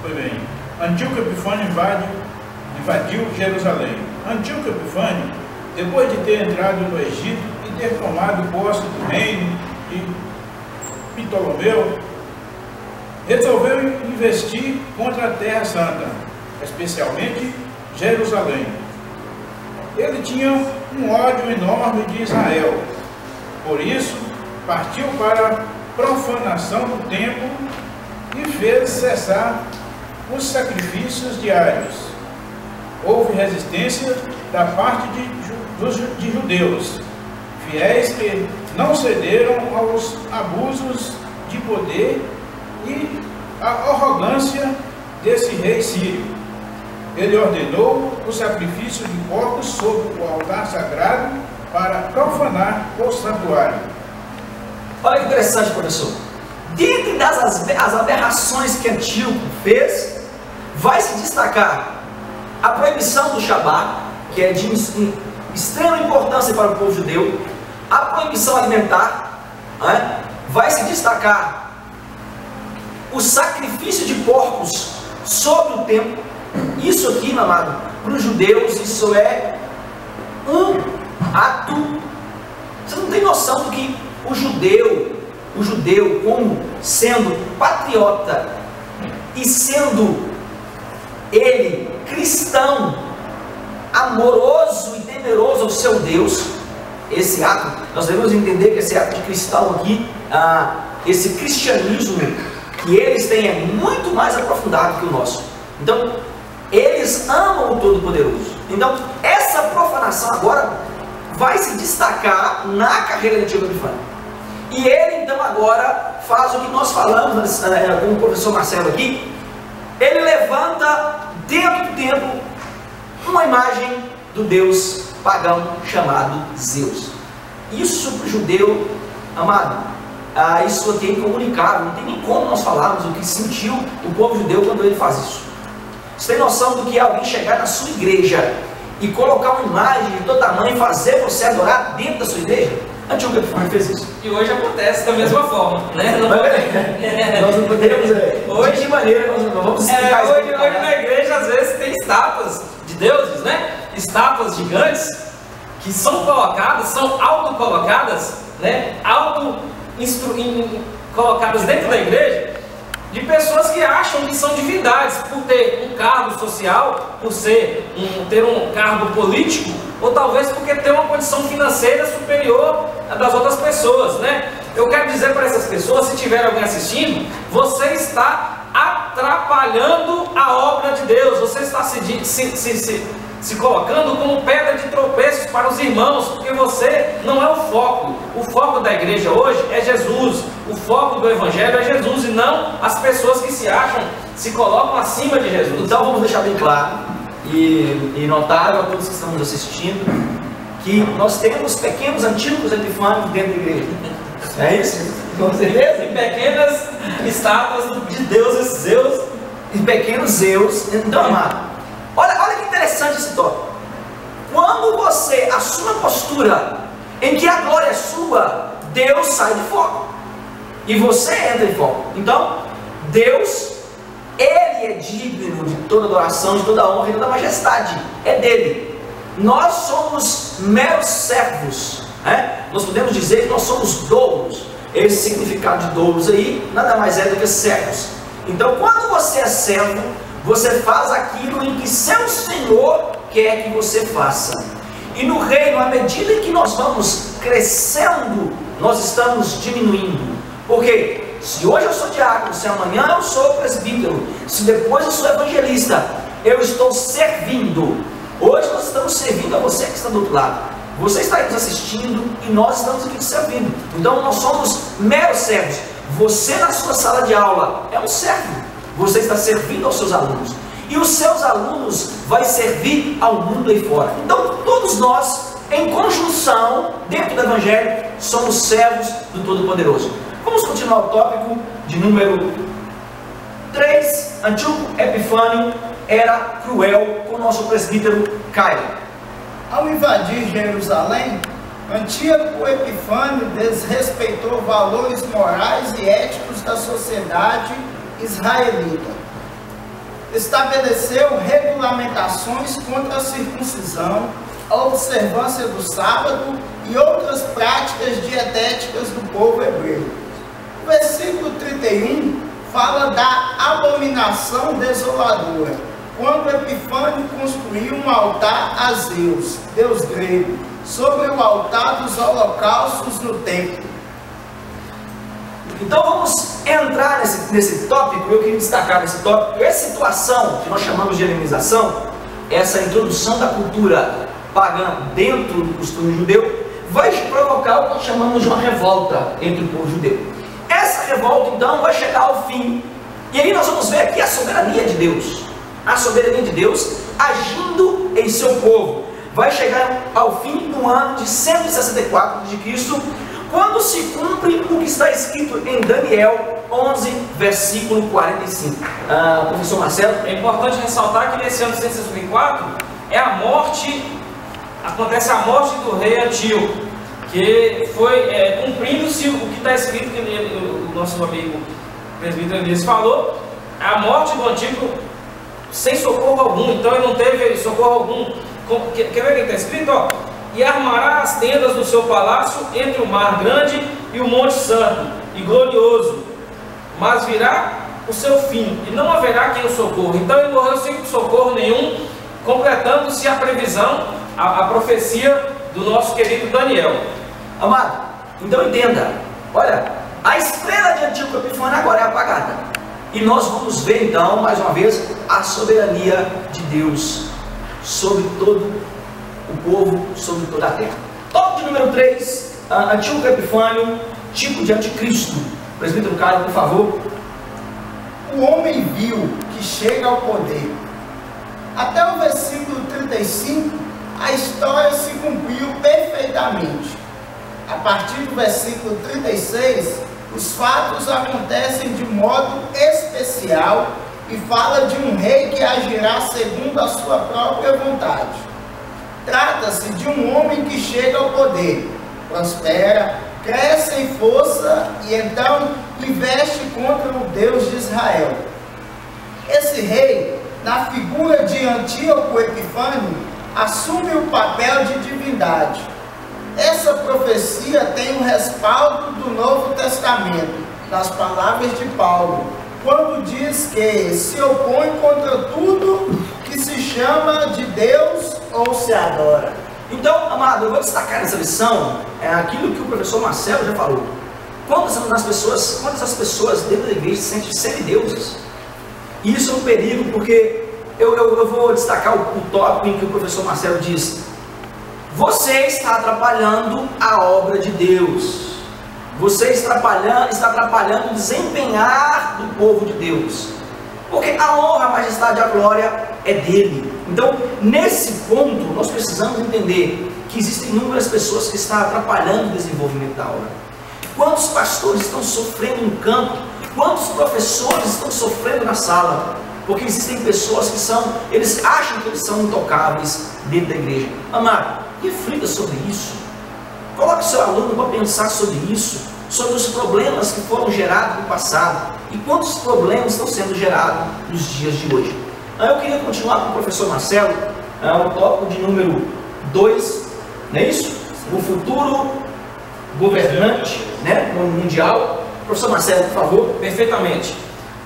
Foi bem. Antíoco Epifânio invadiu Jerusalém. Antíoco Epifânio, depois de ter entrado no Egito e ter tomado posse do reino de Ptolomeu, resolveu investir contra a Terra Santa, especialmente Jerusalém. Ele tinha um ódio enorme de Israel, por isso partiu para a profanação do templo e fez cessar os sacrifícios diários. Houve resistência da parte de judeus, fiéis que não cederam aos abusos de poder e a arrogância desse rei sírio. Ele ordenou o sacrifício de porcos sobre o altar sagrado para profanar o santuário. Olha que interessante, professor. Dentre as aberrações que Antíoco fez, vai se destacar a proibição do Shabat, que é de extrema importância para o povo judeu, a proibição alimentar, né? Vai se destacar o sacrifício de porcos sobre o templo, Isso aqui, meu amado, para os judeus, isso é um ato. Você não tem noção do que o judeu como sendo patriota e sendo ele cristão, amoroso e temeroso ao seu Deus, esse ato, nós devemos entender que esse ato de cristão aqui, esse cristianismo que eles têm é muito mais aprofundado que o nosso. Então, eles amam o Todo-Poderoso. Então, essa profanação agora vai se destacar na carreira de Antíoco Epifânio. E ele, então, agora faz o que nós falamos com o professor Marcelo aqui. Ele levanta, dentro do templo, uma imagem do deus pagão chamado Zeus. Isso para o judeu, amado, isso aqui é incomunicável. Não tem nem como nós falarmos o que sentiu o povo judeu quando ele faz isso. Você tem noção do que é alguém chegar na sua igreja e colocar uma imagem de todo tamanho e fazer você adorar dentro da sua igreja? Antíoco Epifânio fez isso. E hoje acontece da mesma forma, né? Nós não podemos. Hoje, de maneira, nós não vamos explicar isso. Hoje na igreja, às vezes, tem estátuas de deuses, né? Estátuas gigantes que são colocadas, são autocolocadas, né? Colocadas dentro da igreja, de pessoas que acham que são divindades por ter um cargo social, por ter um cargo político, ou talvez porque tem uma condição financeira superior à das outras pessoas, né? Eu quero dizer para essas pessoas, se tiver alguém assistindo, você está atrapalhando a obra de Deus, você está se colocando como pedra de tropeços para os irmãos, porque você não é o foco. O foco da igreja hoje é Jesus, o foco do evangelho é Jesus, e não as pessoas que se colocam acima de Jesus. Então vamos deixar bem claro e notável a todos que estamos assistindo que nós temos pequenos Antíocos Epifânios dentro da igreja. É isso? Com certeza? E pequenas estátuas de deuses Zeus. E pequenos Zeus. Então, amado, olha que interessante esse tópico. Quando você assume a postura em que a glória é sua, Deus sai de foco e você entra em foco. Então, Deus, Ele é digno de toda adoração, de toda honra e de toda majestade. É dele. Nós somos meros servos, né? Nós podemos dizer que nós somos doulos. Esse significado de doulos aí nada mais é do que servos. Então, quando você é servo, você faz aquilo em que seu Senhor quer que você faça. E no reino, à medida em que nós vamos crescendo, nós estamos diminuindo. Porque se hoje eu sou diácono, se amanhã eu sou presbítero, se depois eu sou evangelista, eu estou servindo. Hoje nós estamos servindo a você que está do outro lado. Você está aí nos assistindo e nós estamos aqui te servindo. Então nós somos meros servos. Você na sua sala de aula é um servo. Você está servindo aos seus alunos. E os seus alunos vai servir ao mundo aí fora. Então todos nós, em conjunção, dentro do Evangelho, somos servos do Todo-Poderoso. Vamos continuar o tópico de número 3. Antíoco Epifânio era cruel com o nosso presbítero Caio. Ao invadir Jerusalém, Antíoco Epifânio desrespeitou valores morais e éticos da sociedade israelita. Estabeleceu regulamentações contra a circuncisão, a observância do sábado e outras práticas dietéticas do povo hebreu. O versículo 31 fala da abominação desoladora, quando Epifânio construiu um altar a Zeus, deus grego, sobre o altar dos holocaustos no templo. Então vamos entrar nesse tópico. Eu queria destacar nesse tópico essa situação que nós chamamos de helenização, essa introdução da cultura pagã dentro do costume judeu, vai provocar o que nós chamamos de uma revolta entre o povo judeu. Essa revolta então vai chegar ao fim, e aí nós vamos ver aqui a soberania de Deus. A soberania de Deus agindo em seu povo. Vai chegar ao fim do ano de 164 de Cristo, quando se cumpre o que está escrito em Daniel 11, versículo 45. Professor Marcelo? É importante ressaltar que nesse ano de 164 acontece a morte do rei Antíoco, que foi cumprindo-se o que está escrito, que o nosso amigo presbítero Elias falou, a morte do Antíoco sem socorro algum, então ele não teve socorro algum. Quer ver o que está escrito? Ó? E armará as tendas do seu palácio entre o mar grande e o monte santo e glorioso, mas virá o seu fim, e não haverá quem o socorra. Então ele morreu sem socorro nenhum, completando-se a previsão, a profecia do nosso querido Daniel. Amado, então entenda, olha, a estrela de Antíoco Epifânio agora é apagada, e nós vamos ver então, mais uma vez, a soberania de Deus sobre todo o povo, sobre toda a terra. Tópico de número 3, Antíoco Epifânio, tipo de anticristo. Presbítero Caio, por favor. O homem vil que chega ao poder. Até o versículo 35, a história se cumpriu perfeitamente. A partir do versículo 36, os fatos acontecem de modo especial e fala de um rei que agirá segundo a sua própria vontade. Trata-se de um homem que chega ao poder, prospera, cresce em força e então investe contra o Deus de Israel. Esse rei, na figura de Antíoco Epifânio, assume o papel de divindade. Essa profecia tem um respaldo do Novo Testamento, nas palavras de Paulo, quando diz que se opõe contra tudo que se chama de Deus ou se adora. Então, amado, eu vou destacar nessa lição aquilo que o professor Marcelo já falou. Quantas as pessoas dentro da igreja se sentem semideuses? E isso é um perigo, porque eu vou destacar o tópico em que o professor Marcelo diz: você está atrapalhando a obra de Deus. Você está atrapalhando o desempenhar do povo de Deus. Porque a honra, a majestade e a glória é dele. Então, nesse ponto, nós precisamos entender que existem inúmeras pessoas que estão atrapalhando o desenvolvimento da obra. Quantos pastores estão sofrendo no campo? Quantos professores estão sofrendo na sala? Porque existem pessoas que eles acham que eles são intocáveis dentro da igreja. Amado, reflita sobre isso. Coloque seu aluno para pensar sobre isso, sobre os problemas que foram gerados no passado e quantos problemas estão sendo gerados nos dias de hoje. Eu queria continuar com o professor Marcelo, o tópico de número 2, não é isso? O futuro governante, né, mundial. Professor Marcelo, por favor. Perfeitamente.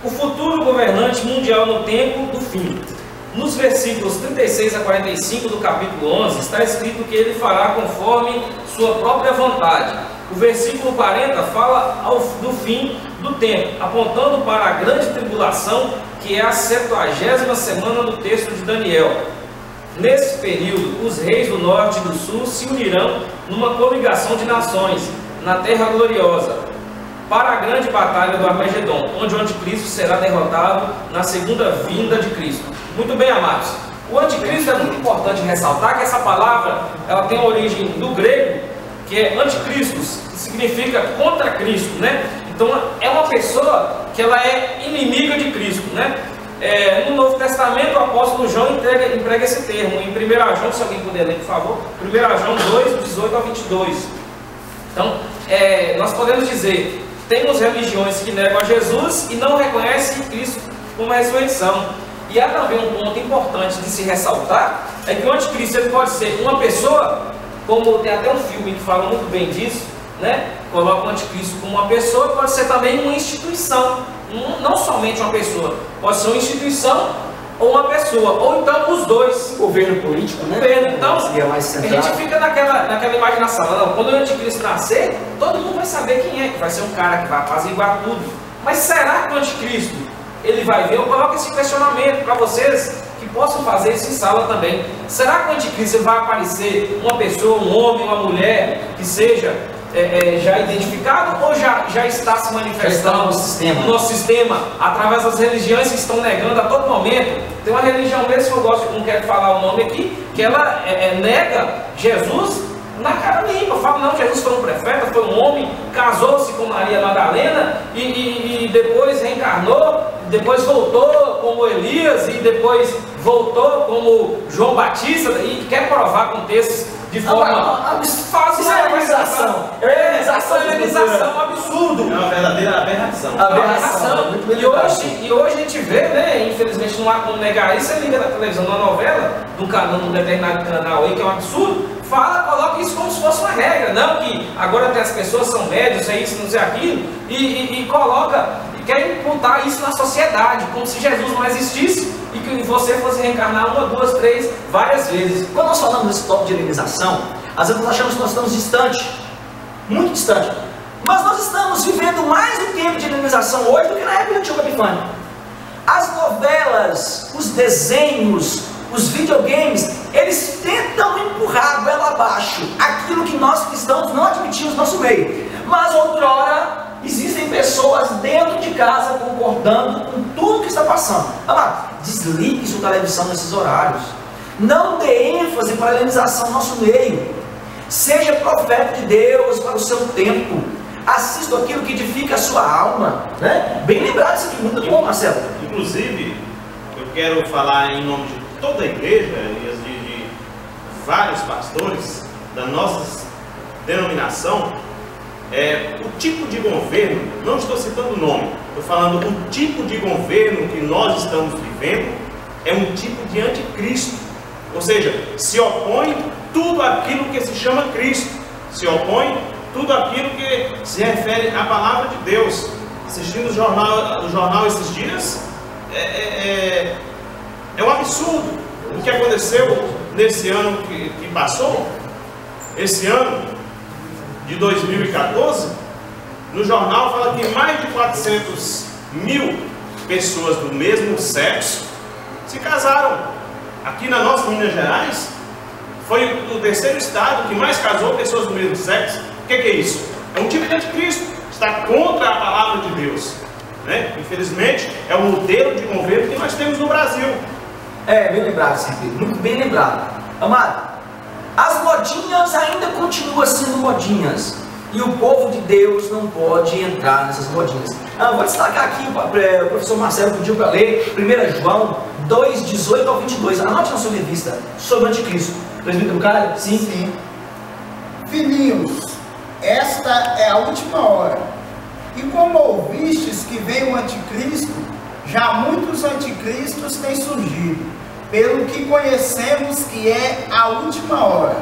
O futuro governante mundial no tempo do fim. Nos versículos 36 a 45 do capítulo 11, está escrito que ele fará conforme sua própria vontade. O versículo 40 fala do fim do tempo, apontando para a grande tribulação, que é a 70ª semana do texto de Daniel. Nesse período, os reis do norte e do sul se unirão numa coligação de nações, na terra gloriosa, para a grande batalha do Armagedon, onde o anticristo será derrotado na segunda vinda de Cristo. Muito bem, amados. O anticristo é muito importante ressaltar que essa palavra ela tem a origem do grego, que é anticristos, que significa contra Cristo, né? Então é uma pessoa que ela é inimiga de Cristo, né? No Novo Testamento, o apóstolo João emprega esse termo. Em 1 João, se alguém puder ler, por favor, 1 João 2, 18 ao 22. Então, nós podemos dizer, temos religiões que negam a Jesus e não reconhecem Cristo como ressurreição. E há também um ponto importante de se ressaltar, é que o anticristo ele pode ser uma pessoa, como tem até um filme que fala muito bem disso, né? Coloca o anticristo como uma pessoa, pode ser também uma instituição, não somente uma pessoa, pode ser uma instituição ou uma pessoa, ou então os dois. Governo político, né? Então, a gente fica naquela imaginação, não, quando o anticristo nascer, todo mundo vai saber quem é, que vai ser um cara que vai apaziguar tudo. Mas será que o anticristo, ele vai ver? Eu coloco esse questionamento para vocês, que possam fazer isso em sala também. Será que o anticristo ele vai aparecer uma pessoa, um homem, uma mulher, que seja já identificado, ou já está se manifestando no nosso sistema, através das religiões que estão negando a todo momento? Tem uma religião mesmo que eu gosto, não quero falar o nome aqui, que ela nega Jesus na cara limpa. Fala, não, Jesus foi um profeta, foi um homem, casou-se com Maria Madalena e depois reencarnou, depois voltou como Elias e depois voltou como João Batista, e quer provar com textos de forma fácil. helenização. Helenização, um absurdo. É uma verdadeira aberração. Aberração. E hoje a gente vê, né? Infelizmente não há como negar isso. Você liga na televisão, numa novela, num determinado canal aí, que é um absurdo, coloca isso como se fosse uma regra. Não, que agora até as pessoas são médios, é isso, não sei aquilo, e quer imputar isso na sociedade, como se Jesus não existisse e que você fosse reencarnar 1, 2, 3, várias vezes. Quando nós falamos desse tópico de helenização, às vezes nós achamos que nós estamos distante, muito distante. Mas nós estamos vivendo mais um tempo de helenização hoje do que na época do Tio Epifânio. As novelas, os desenhos, os videogames, eles tentam empurrar goela abaixo aquilo que nós cristãos não admitimos no nosso meio. Mas outrora existem pessoas dentro de casa concordando com tudo que está passando. Amado, desligue sua televisão nesses horários. Não dê ênfase para a helenização no nosso meio. Seja profeta de Deus para o seu tempo. Assista aquilo que edifica a sua alma, né? Bem lembrado isso aqui, muito bom, Marcelo. Inclusive, eu quero falar em nome de toda a igreja e de vários pastores da nossa denominação. O tipo de governo, não estou citando o nome, estou falando o tipo de governo que nós estamos vivendo é um tipo de anticristo, ou seja, se opõe tudo aquilo que se chama Cristo, se opõe tudo aquilo que se refere à palavra de Deus. Assistindo o jornal esses dias, é um absurdo o que aconteceu nesse ano que passou, esse ano de 2014, no jornal fala que mais de 400 mil pessoas do mesmo sexo se casaram. Aqui na nossa Minas Gerais, foi o terceiro estado que mais casou pessoas do mesmo sexo. O que é isso? É um tipo de anticristo, está contra a palavra de Deus, né? Infelizmente, é o modelo de governo que nós temos no Brasil. Bem lembrado, Serpito, muito bem lembrado. Amado, as modinhas ainda continuam sendo modinhas, e o povo de Deus não pode entrar nessas modinhas. Vou destacar aqui, o professor Marcelo pediu para ler 1 João 2, 18 ao 22. Anote na sua revista sobre o anticristo. Presbítero Caio? Sim. Filhinhos, esta é a última hora. E como ouvistes que vem o anticristo, já muitos anticristos têm surgido, pelo que conhecemos que é a última hora.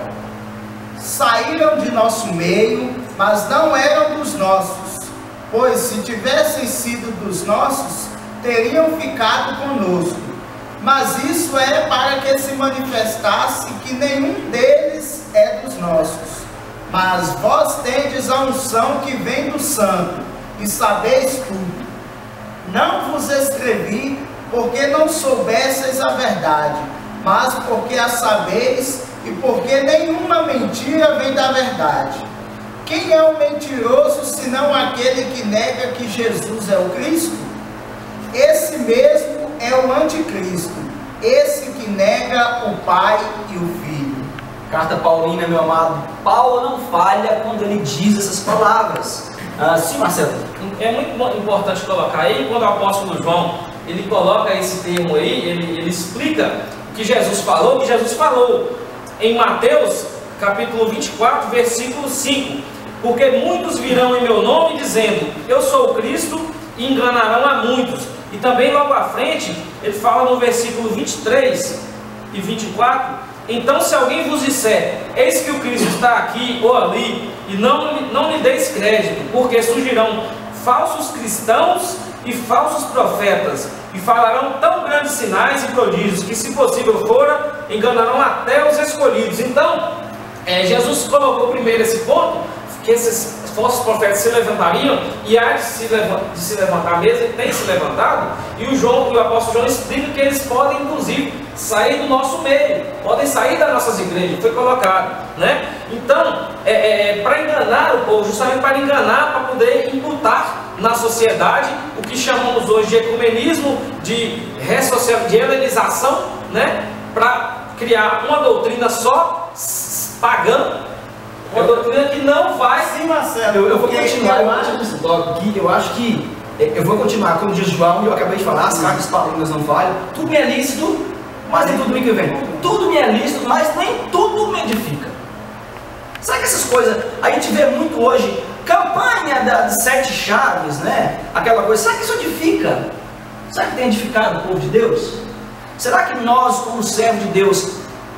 Saíram de nosso meio, mas não eram dos nossos, pois se tivessem sido dos nossos, teriam ficado conosco. Mas isso é para que se manifestasse que nenhum deles é dos nossos. Mas vós tendes a unção que vem do Santo, e sabeis tudo. Não vos escrevi porque não soubesseis a verdade, mas porque a sabeis, e porque nenhuma mentira vem da verdade. Quem é o mentiroso, senão aquele que nega que Jesus é o Cristo? Esse mesmo é o anticristo, esse que nega o Pai e o Filho. Carta paulina, meu amado. Paulo não falha quando ele diz essas palavras. Sim, Marcelo. É muito importante colocar aí, quando o apóstolo João ele coloca esse termo aí, ele explica o que Jesus falou em Mateus capítulo 24, versículo 5. Porque muitos virão em meu nome dizendo, eu sou o Cristo, e enganarão a muitos. E também logo à frente, ele fala no versículo 23 e 24, então se alguém vos disser, eis que o Cristo está aqui ou ali, e não lhe deis crédito, porque surgirão falsos cristãos e falsos profetas, e falarão tão grandes sinais e prodígios, que se possível fora, enganarão até os escolhidos. Então, Jesus colocou primeiro esse ponto, que esses falsos profetas se levantariam, e há de se levantar mesmo, ele tem se levantado, e o apóstolo João explica que eles podem, inclusive, sair do nosso meio, podem sair das nossas igrejas, foi colocado, né? Então, para enganar o povo, justamente para enganar, para poder imputar na sociedade o que chamamos hoje de ecumenismo, de helenização, né? Para criar uma doutrina só pagã, uma doutrina que não vai. Sim, Marcelo. Eu vou continuar, eu acho nesse bloco aqui, eu vou continuar, como diz João, e eu acabei de falar, as cartas paulinas não valem, tudo me é lícito, mas nem tudo me convém. Tudo me é lícito, mas nem tudo me edifica. Será que essas coisas. A gente vê muito hoje campanha das 7 chaves, né? Aquela coisa. Será que isso edifica? Será que tem edificado o povo de Deus? Será que nós, como servos de Deus,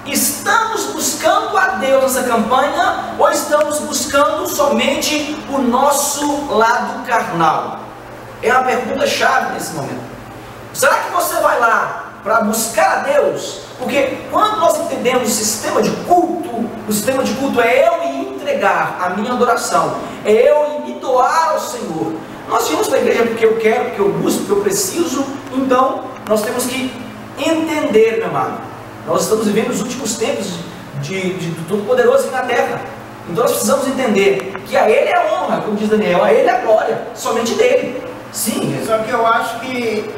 estamos buscando a Deus nessa campanha ou estamos buscando somente o nosso lado carnal? É uma pergunta chave nesse momento. Será que você vai lá para buscar a Deus? Porque quando nós entendemos o sistema de culto é eu me entregar a minha adoração, é eu me doar ao Senhor. Nós viemos para a igreja porque eu quero, porque eu busco, porque eu preciso. Então nós temos que entender, meu amado, nós estamos vivendo os últimos tempos do Todo-Poderoso aqui na terra. Então nós precisamos entender que a Ele é a honra, como diz Daniel, a Ele é a glória, somente dele. Sim. Só que eu acho que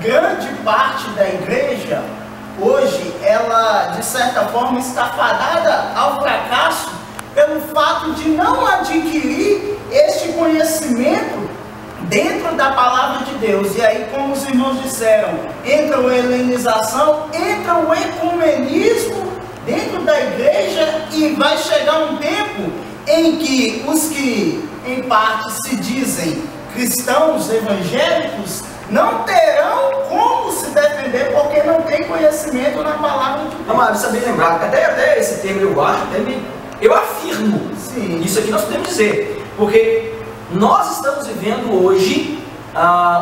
grande parte da igreja hoje, ela de certa forma está fadada ao fracasso pelo fato de não adquirir este conhecimento dentro da palavra de Deus. E aí, como os irmãos disseram, entra a helenização, entra o ecumenismo dentro da igreja, e vai chegar um tempo em que os que em parte se dizem cristãos evangélicos não terão como se defender porque não tem conhecimento na palavra de Deus. Amado, isso é bem lembrado. Até esse termo eu afirmo. Sim. Isso aqui nós podemos dizer, porque nós estamos vivendo hoje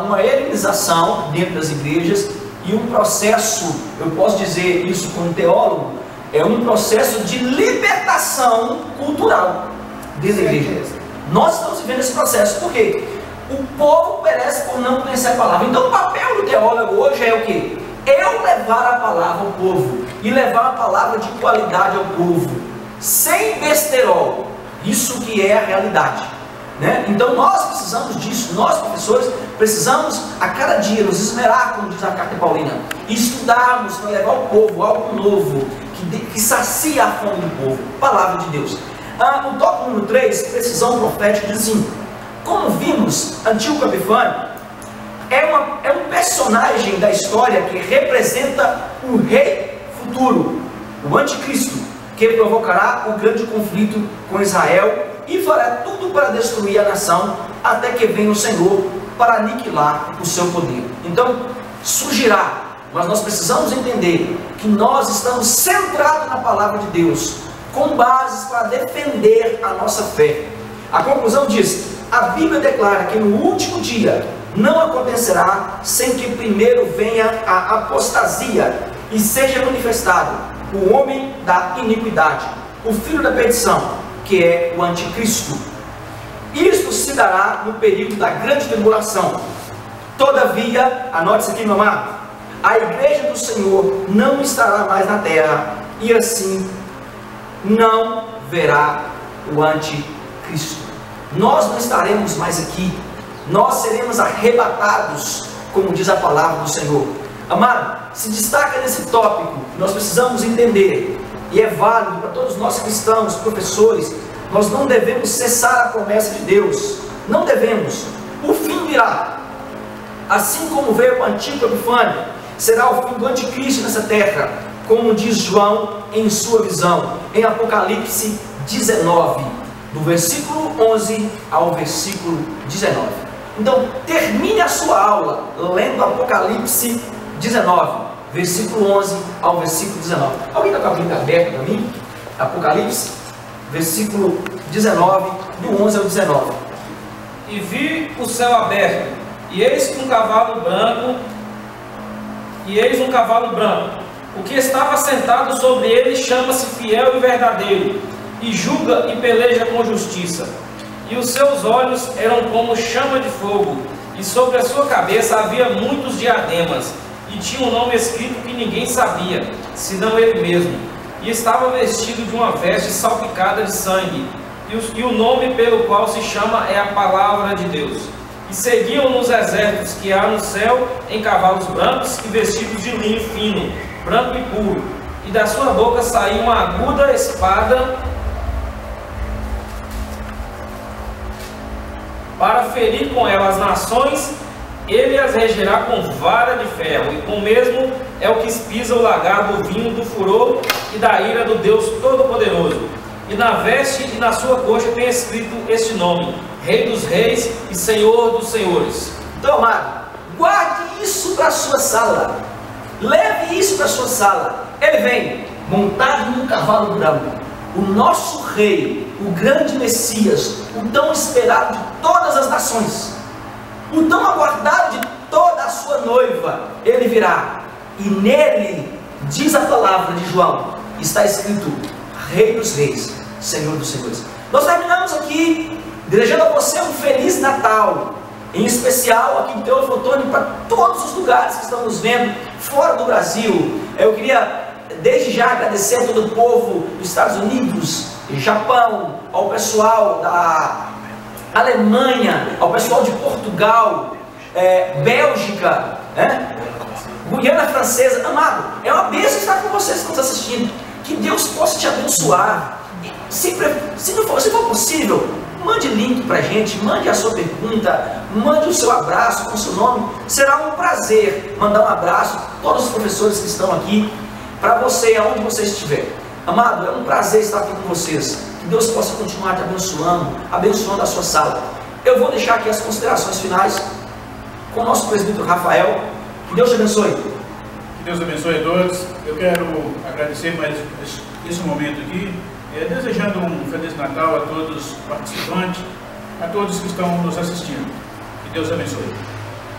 uma helenização dentro das igrejas e um processo, eu posso dizer isso como teólogo, é um processo de libertação cultural dentro da igreja. Nós estamos vivendo esse processo, por quê? O povo perece por não conhecer a palavra. Então o papel do teólogo hoje é o quê? Eu levar a palavra ao povo, e levar a palavra de qualidade ao povo, sem besterol. Isso que é a realidade, né? Então nós precisamos disso. Nós, professores, precisamos a cada dia nos esmerar, como diz a carta paulina, e estudarmos para levar ao povo algo novo, que sacia a fome do povo, palavra de Deus. O tópico número 3, precisão profética, diz assim: como vimos, Antíoco Epifânio é um personagem da história que representa o rei futuro, o anticristo, que provocará o grande conflito com Israel e fará tudo para destruir a nação, até que venha o Senhor para aniquilar o seu poder. Então surgirá, mas nós precisamos entender que nós estamos centrados na palavra de Deus, com bases para defender a nossa fé. A conclusão diz: a Bíblia declara que no último dia não acontecerá sem que primeiro venha a apostasia e seja manifestado o homem da iniquidade, o filho da perdição, que é o anticristo. Isto se dará no período da grande tribulação. Todavia, anote isso aqui, meu amado, a igreja do Senhor não estará mais na terra, e assim não verá o anticristo. Nós não estaremos mais aqui, nós seremos arrebatados, como diz a palavra do Senhor. Amado, se destaca nesse tópico, nós precisamos entender, e é válido para todos nós cristãos, professores, nós não devemos cessar a promessa de Deus, não devemos. O fim virá, assim como veio o Antíoco Epifânio, será o fim do anticristo nessa terra, como diz João em sua visão, em Apocalipse 19, do versículo 11 ao versículo 19. Então, termine a sua aula lendo Apocalipse 19, versículo 11 ao versículo 19. Alguém está com a Bíblia aberta para mim? Apocalipse, versículo 19, do 11 ao 19. E vi o céu aberto, e eis um cavalo branco, o que estava sentado sobre ele chama-se Fiel e Verdadeiro, e julga e peleja com justiça. E os seus olhos eram como chama de fogo, e sobre a sua cabeça havia muitos diademas, e tinha um nome escrito que ninguém sabia, senão ele mesmo. E estava vestido de uma veste salpicada de sangue, e o nome pelo qual se chama é a Palavra de Deus. E seguiam nos exércitos que há no céu em cavalos brancos e vestidos de linho fino, branco e puro, e da sua boca saía uma aguda espada para ferir com ela as nações. Ele as regerá com vara de ferro, e com o mesmo é o que espisa o lagar do vinho do furor e da ira do Deus Todo-Poderoso. e na veste e na sua coxa tem escrito este nome: Rei dos Reis e Senhor dos Senhores. Então, amado, guarde isso para a sua sala. Leve isso para a sua sala. Ele vem montado num cavalo branco. O nosso rei, o grande Messias, o tão esperado de todas as nações, o tão aguardado de toda a sua noiva, ele virá. E nele, diz a palavra de João, está escrito: Rei dos Reis, Senhor dos Senhores. Nós terminamos aqui desejando a você um Feliz Natal, em especial aqui em Teófilo Otoni, para todos os lugares que estão nos vendo fora do Brasil. Eu queria desde já agradecer a todo o povo dos Estados Unidos, Japão, ao pessoal da Alemanha, ao pessoal de Portugal, Bélgica, Guiana Francesa. Amado, é uma bênção estar com vocês que estão nos assistindo. Que Deus possa te abençoar. Se for possível, mande link para a gente, mande a sua pergunta, mande o seu abraço com o seu nome. Será um prazer mandar um abraço a todos os professores que estão aqui, para você, aonde você estiver. Amado, é um prazer estar aqui com vocês. Que Deus possa continuar te abençoando, abençoando a sua sala. Eu vou deixar aqui as considerações finais com o nosso presbítero Rafael. Que Deus te abençoe. Que Deus abençoe a todos. Eu quero agradecer mais esse momento aqui, desejando um Feliz Natal a todos os participantes, a todos que estão nos assistindo. Que Deus abençoe.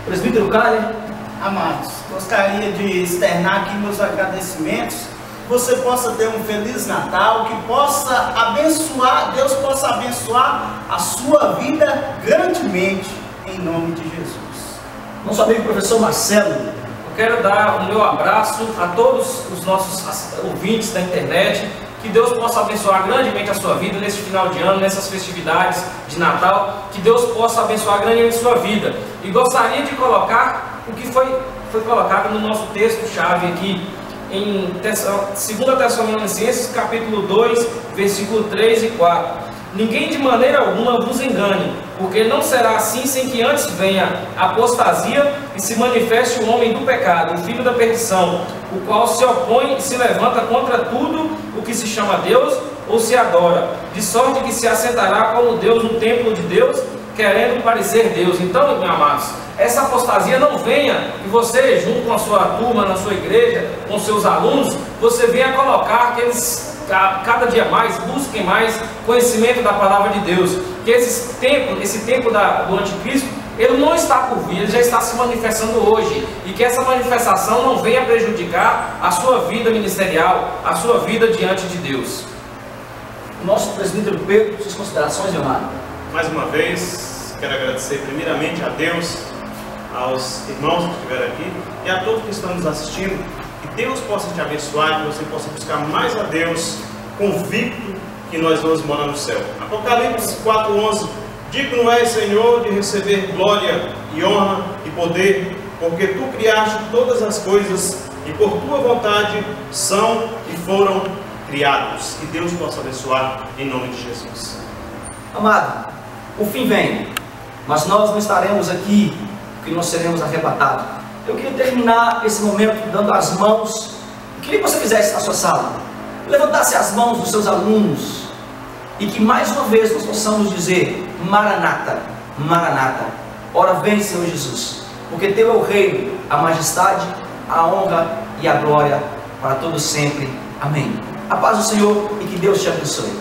Presbítero Carlos. Amados, gostaria de externar aqui meus agradecimentos. Que você possa ter um Feliz Natal, que possa abençoar, Deus possa abençoar a sua vida grandemente, em nome de Jesus. Nosso amigo professor Marcelo. Eu quero dar o meu abraço a todos os nossos ouvintes da internet. Que Deus possa abençoar grandemente a sua vida nesse final de ano, nessas festividades de Natal. Que Deus possa abençoar grandemente a sua vida. E gostaria de colocar o que foi colocado no nosso texto-chave aqui, em 2 Tessalonicenses, capítulo 2, versículo 3 e 4. Ninguém de maneira alguma vos engane, porque não será assim sem que antes venha a apostasia e se manifeste o homem do pecado, o filho da perdição, o qual se opõe e se levanta contra tudo o que se chama Deus ou se adora, de sorte que se assentará como Deus no templo de Deus, querendo parecer Deus. Então, meus amados, essa apostasia não venha e você, junto com a sua turma, na sua igreja, com seus alunos, você venha colocar que eles cada dia mais busquem mais conhecimento da palavra de Deus. Que esse tempo do anticristo, ele não está por vir, ele já está se manifestando hoje. E que essa manifestação não venha prejudicar a sua vida ministerial, a sua vida diante de Deus. Nosso presbítero Pedro, suas considerações, meu amado. Mais uma vez, quero agradecer primeiramente a Deus, aos irmãos que estiveram aqui e a todos que estão nos assistindo. Que Deus possa te abençoar, que você possa buscar mais a Deus, convicto que nós vamos morar no céu. Apocalipse 4:11. Digno és, Senhor, de receber glória e honra e poder, porque tu criaste todas as coisas e por tua vontade são e foram criados. Que Deus possa abençoar em nome de Jesus. Amado, o fim vem, mas nós não estaremos aqui porque nós seremos arrebatados. Eu queria terminar esse momento dando as mãos. Eu queria que você fizesse na sua sala, levantasse as mãos dos seus alunos e que mais uma vez nós possamos dizer: Maranata, Maranata, ora vem, Senhor Jesus, porque teu é o reino, a majestade, a honra e a glória para todos sempre. Amém. A paz do Senhor e que Deus te abençoe.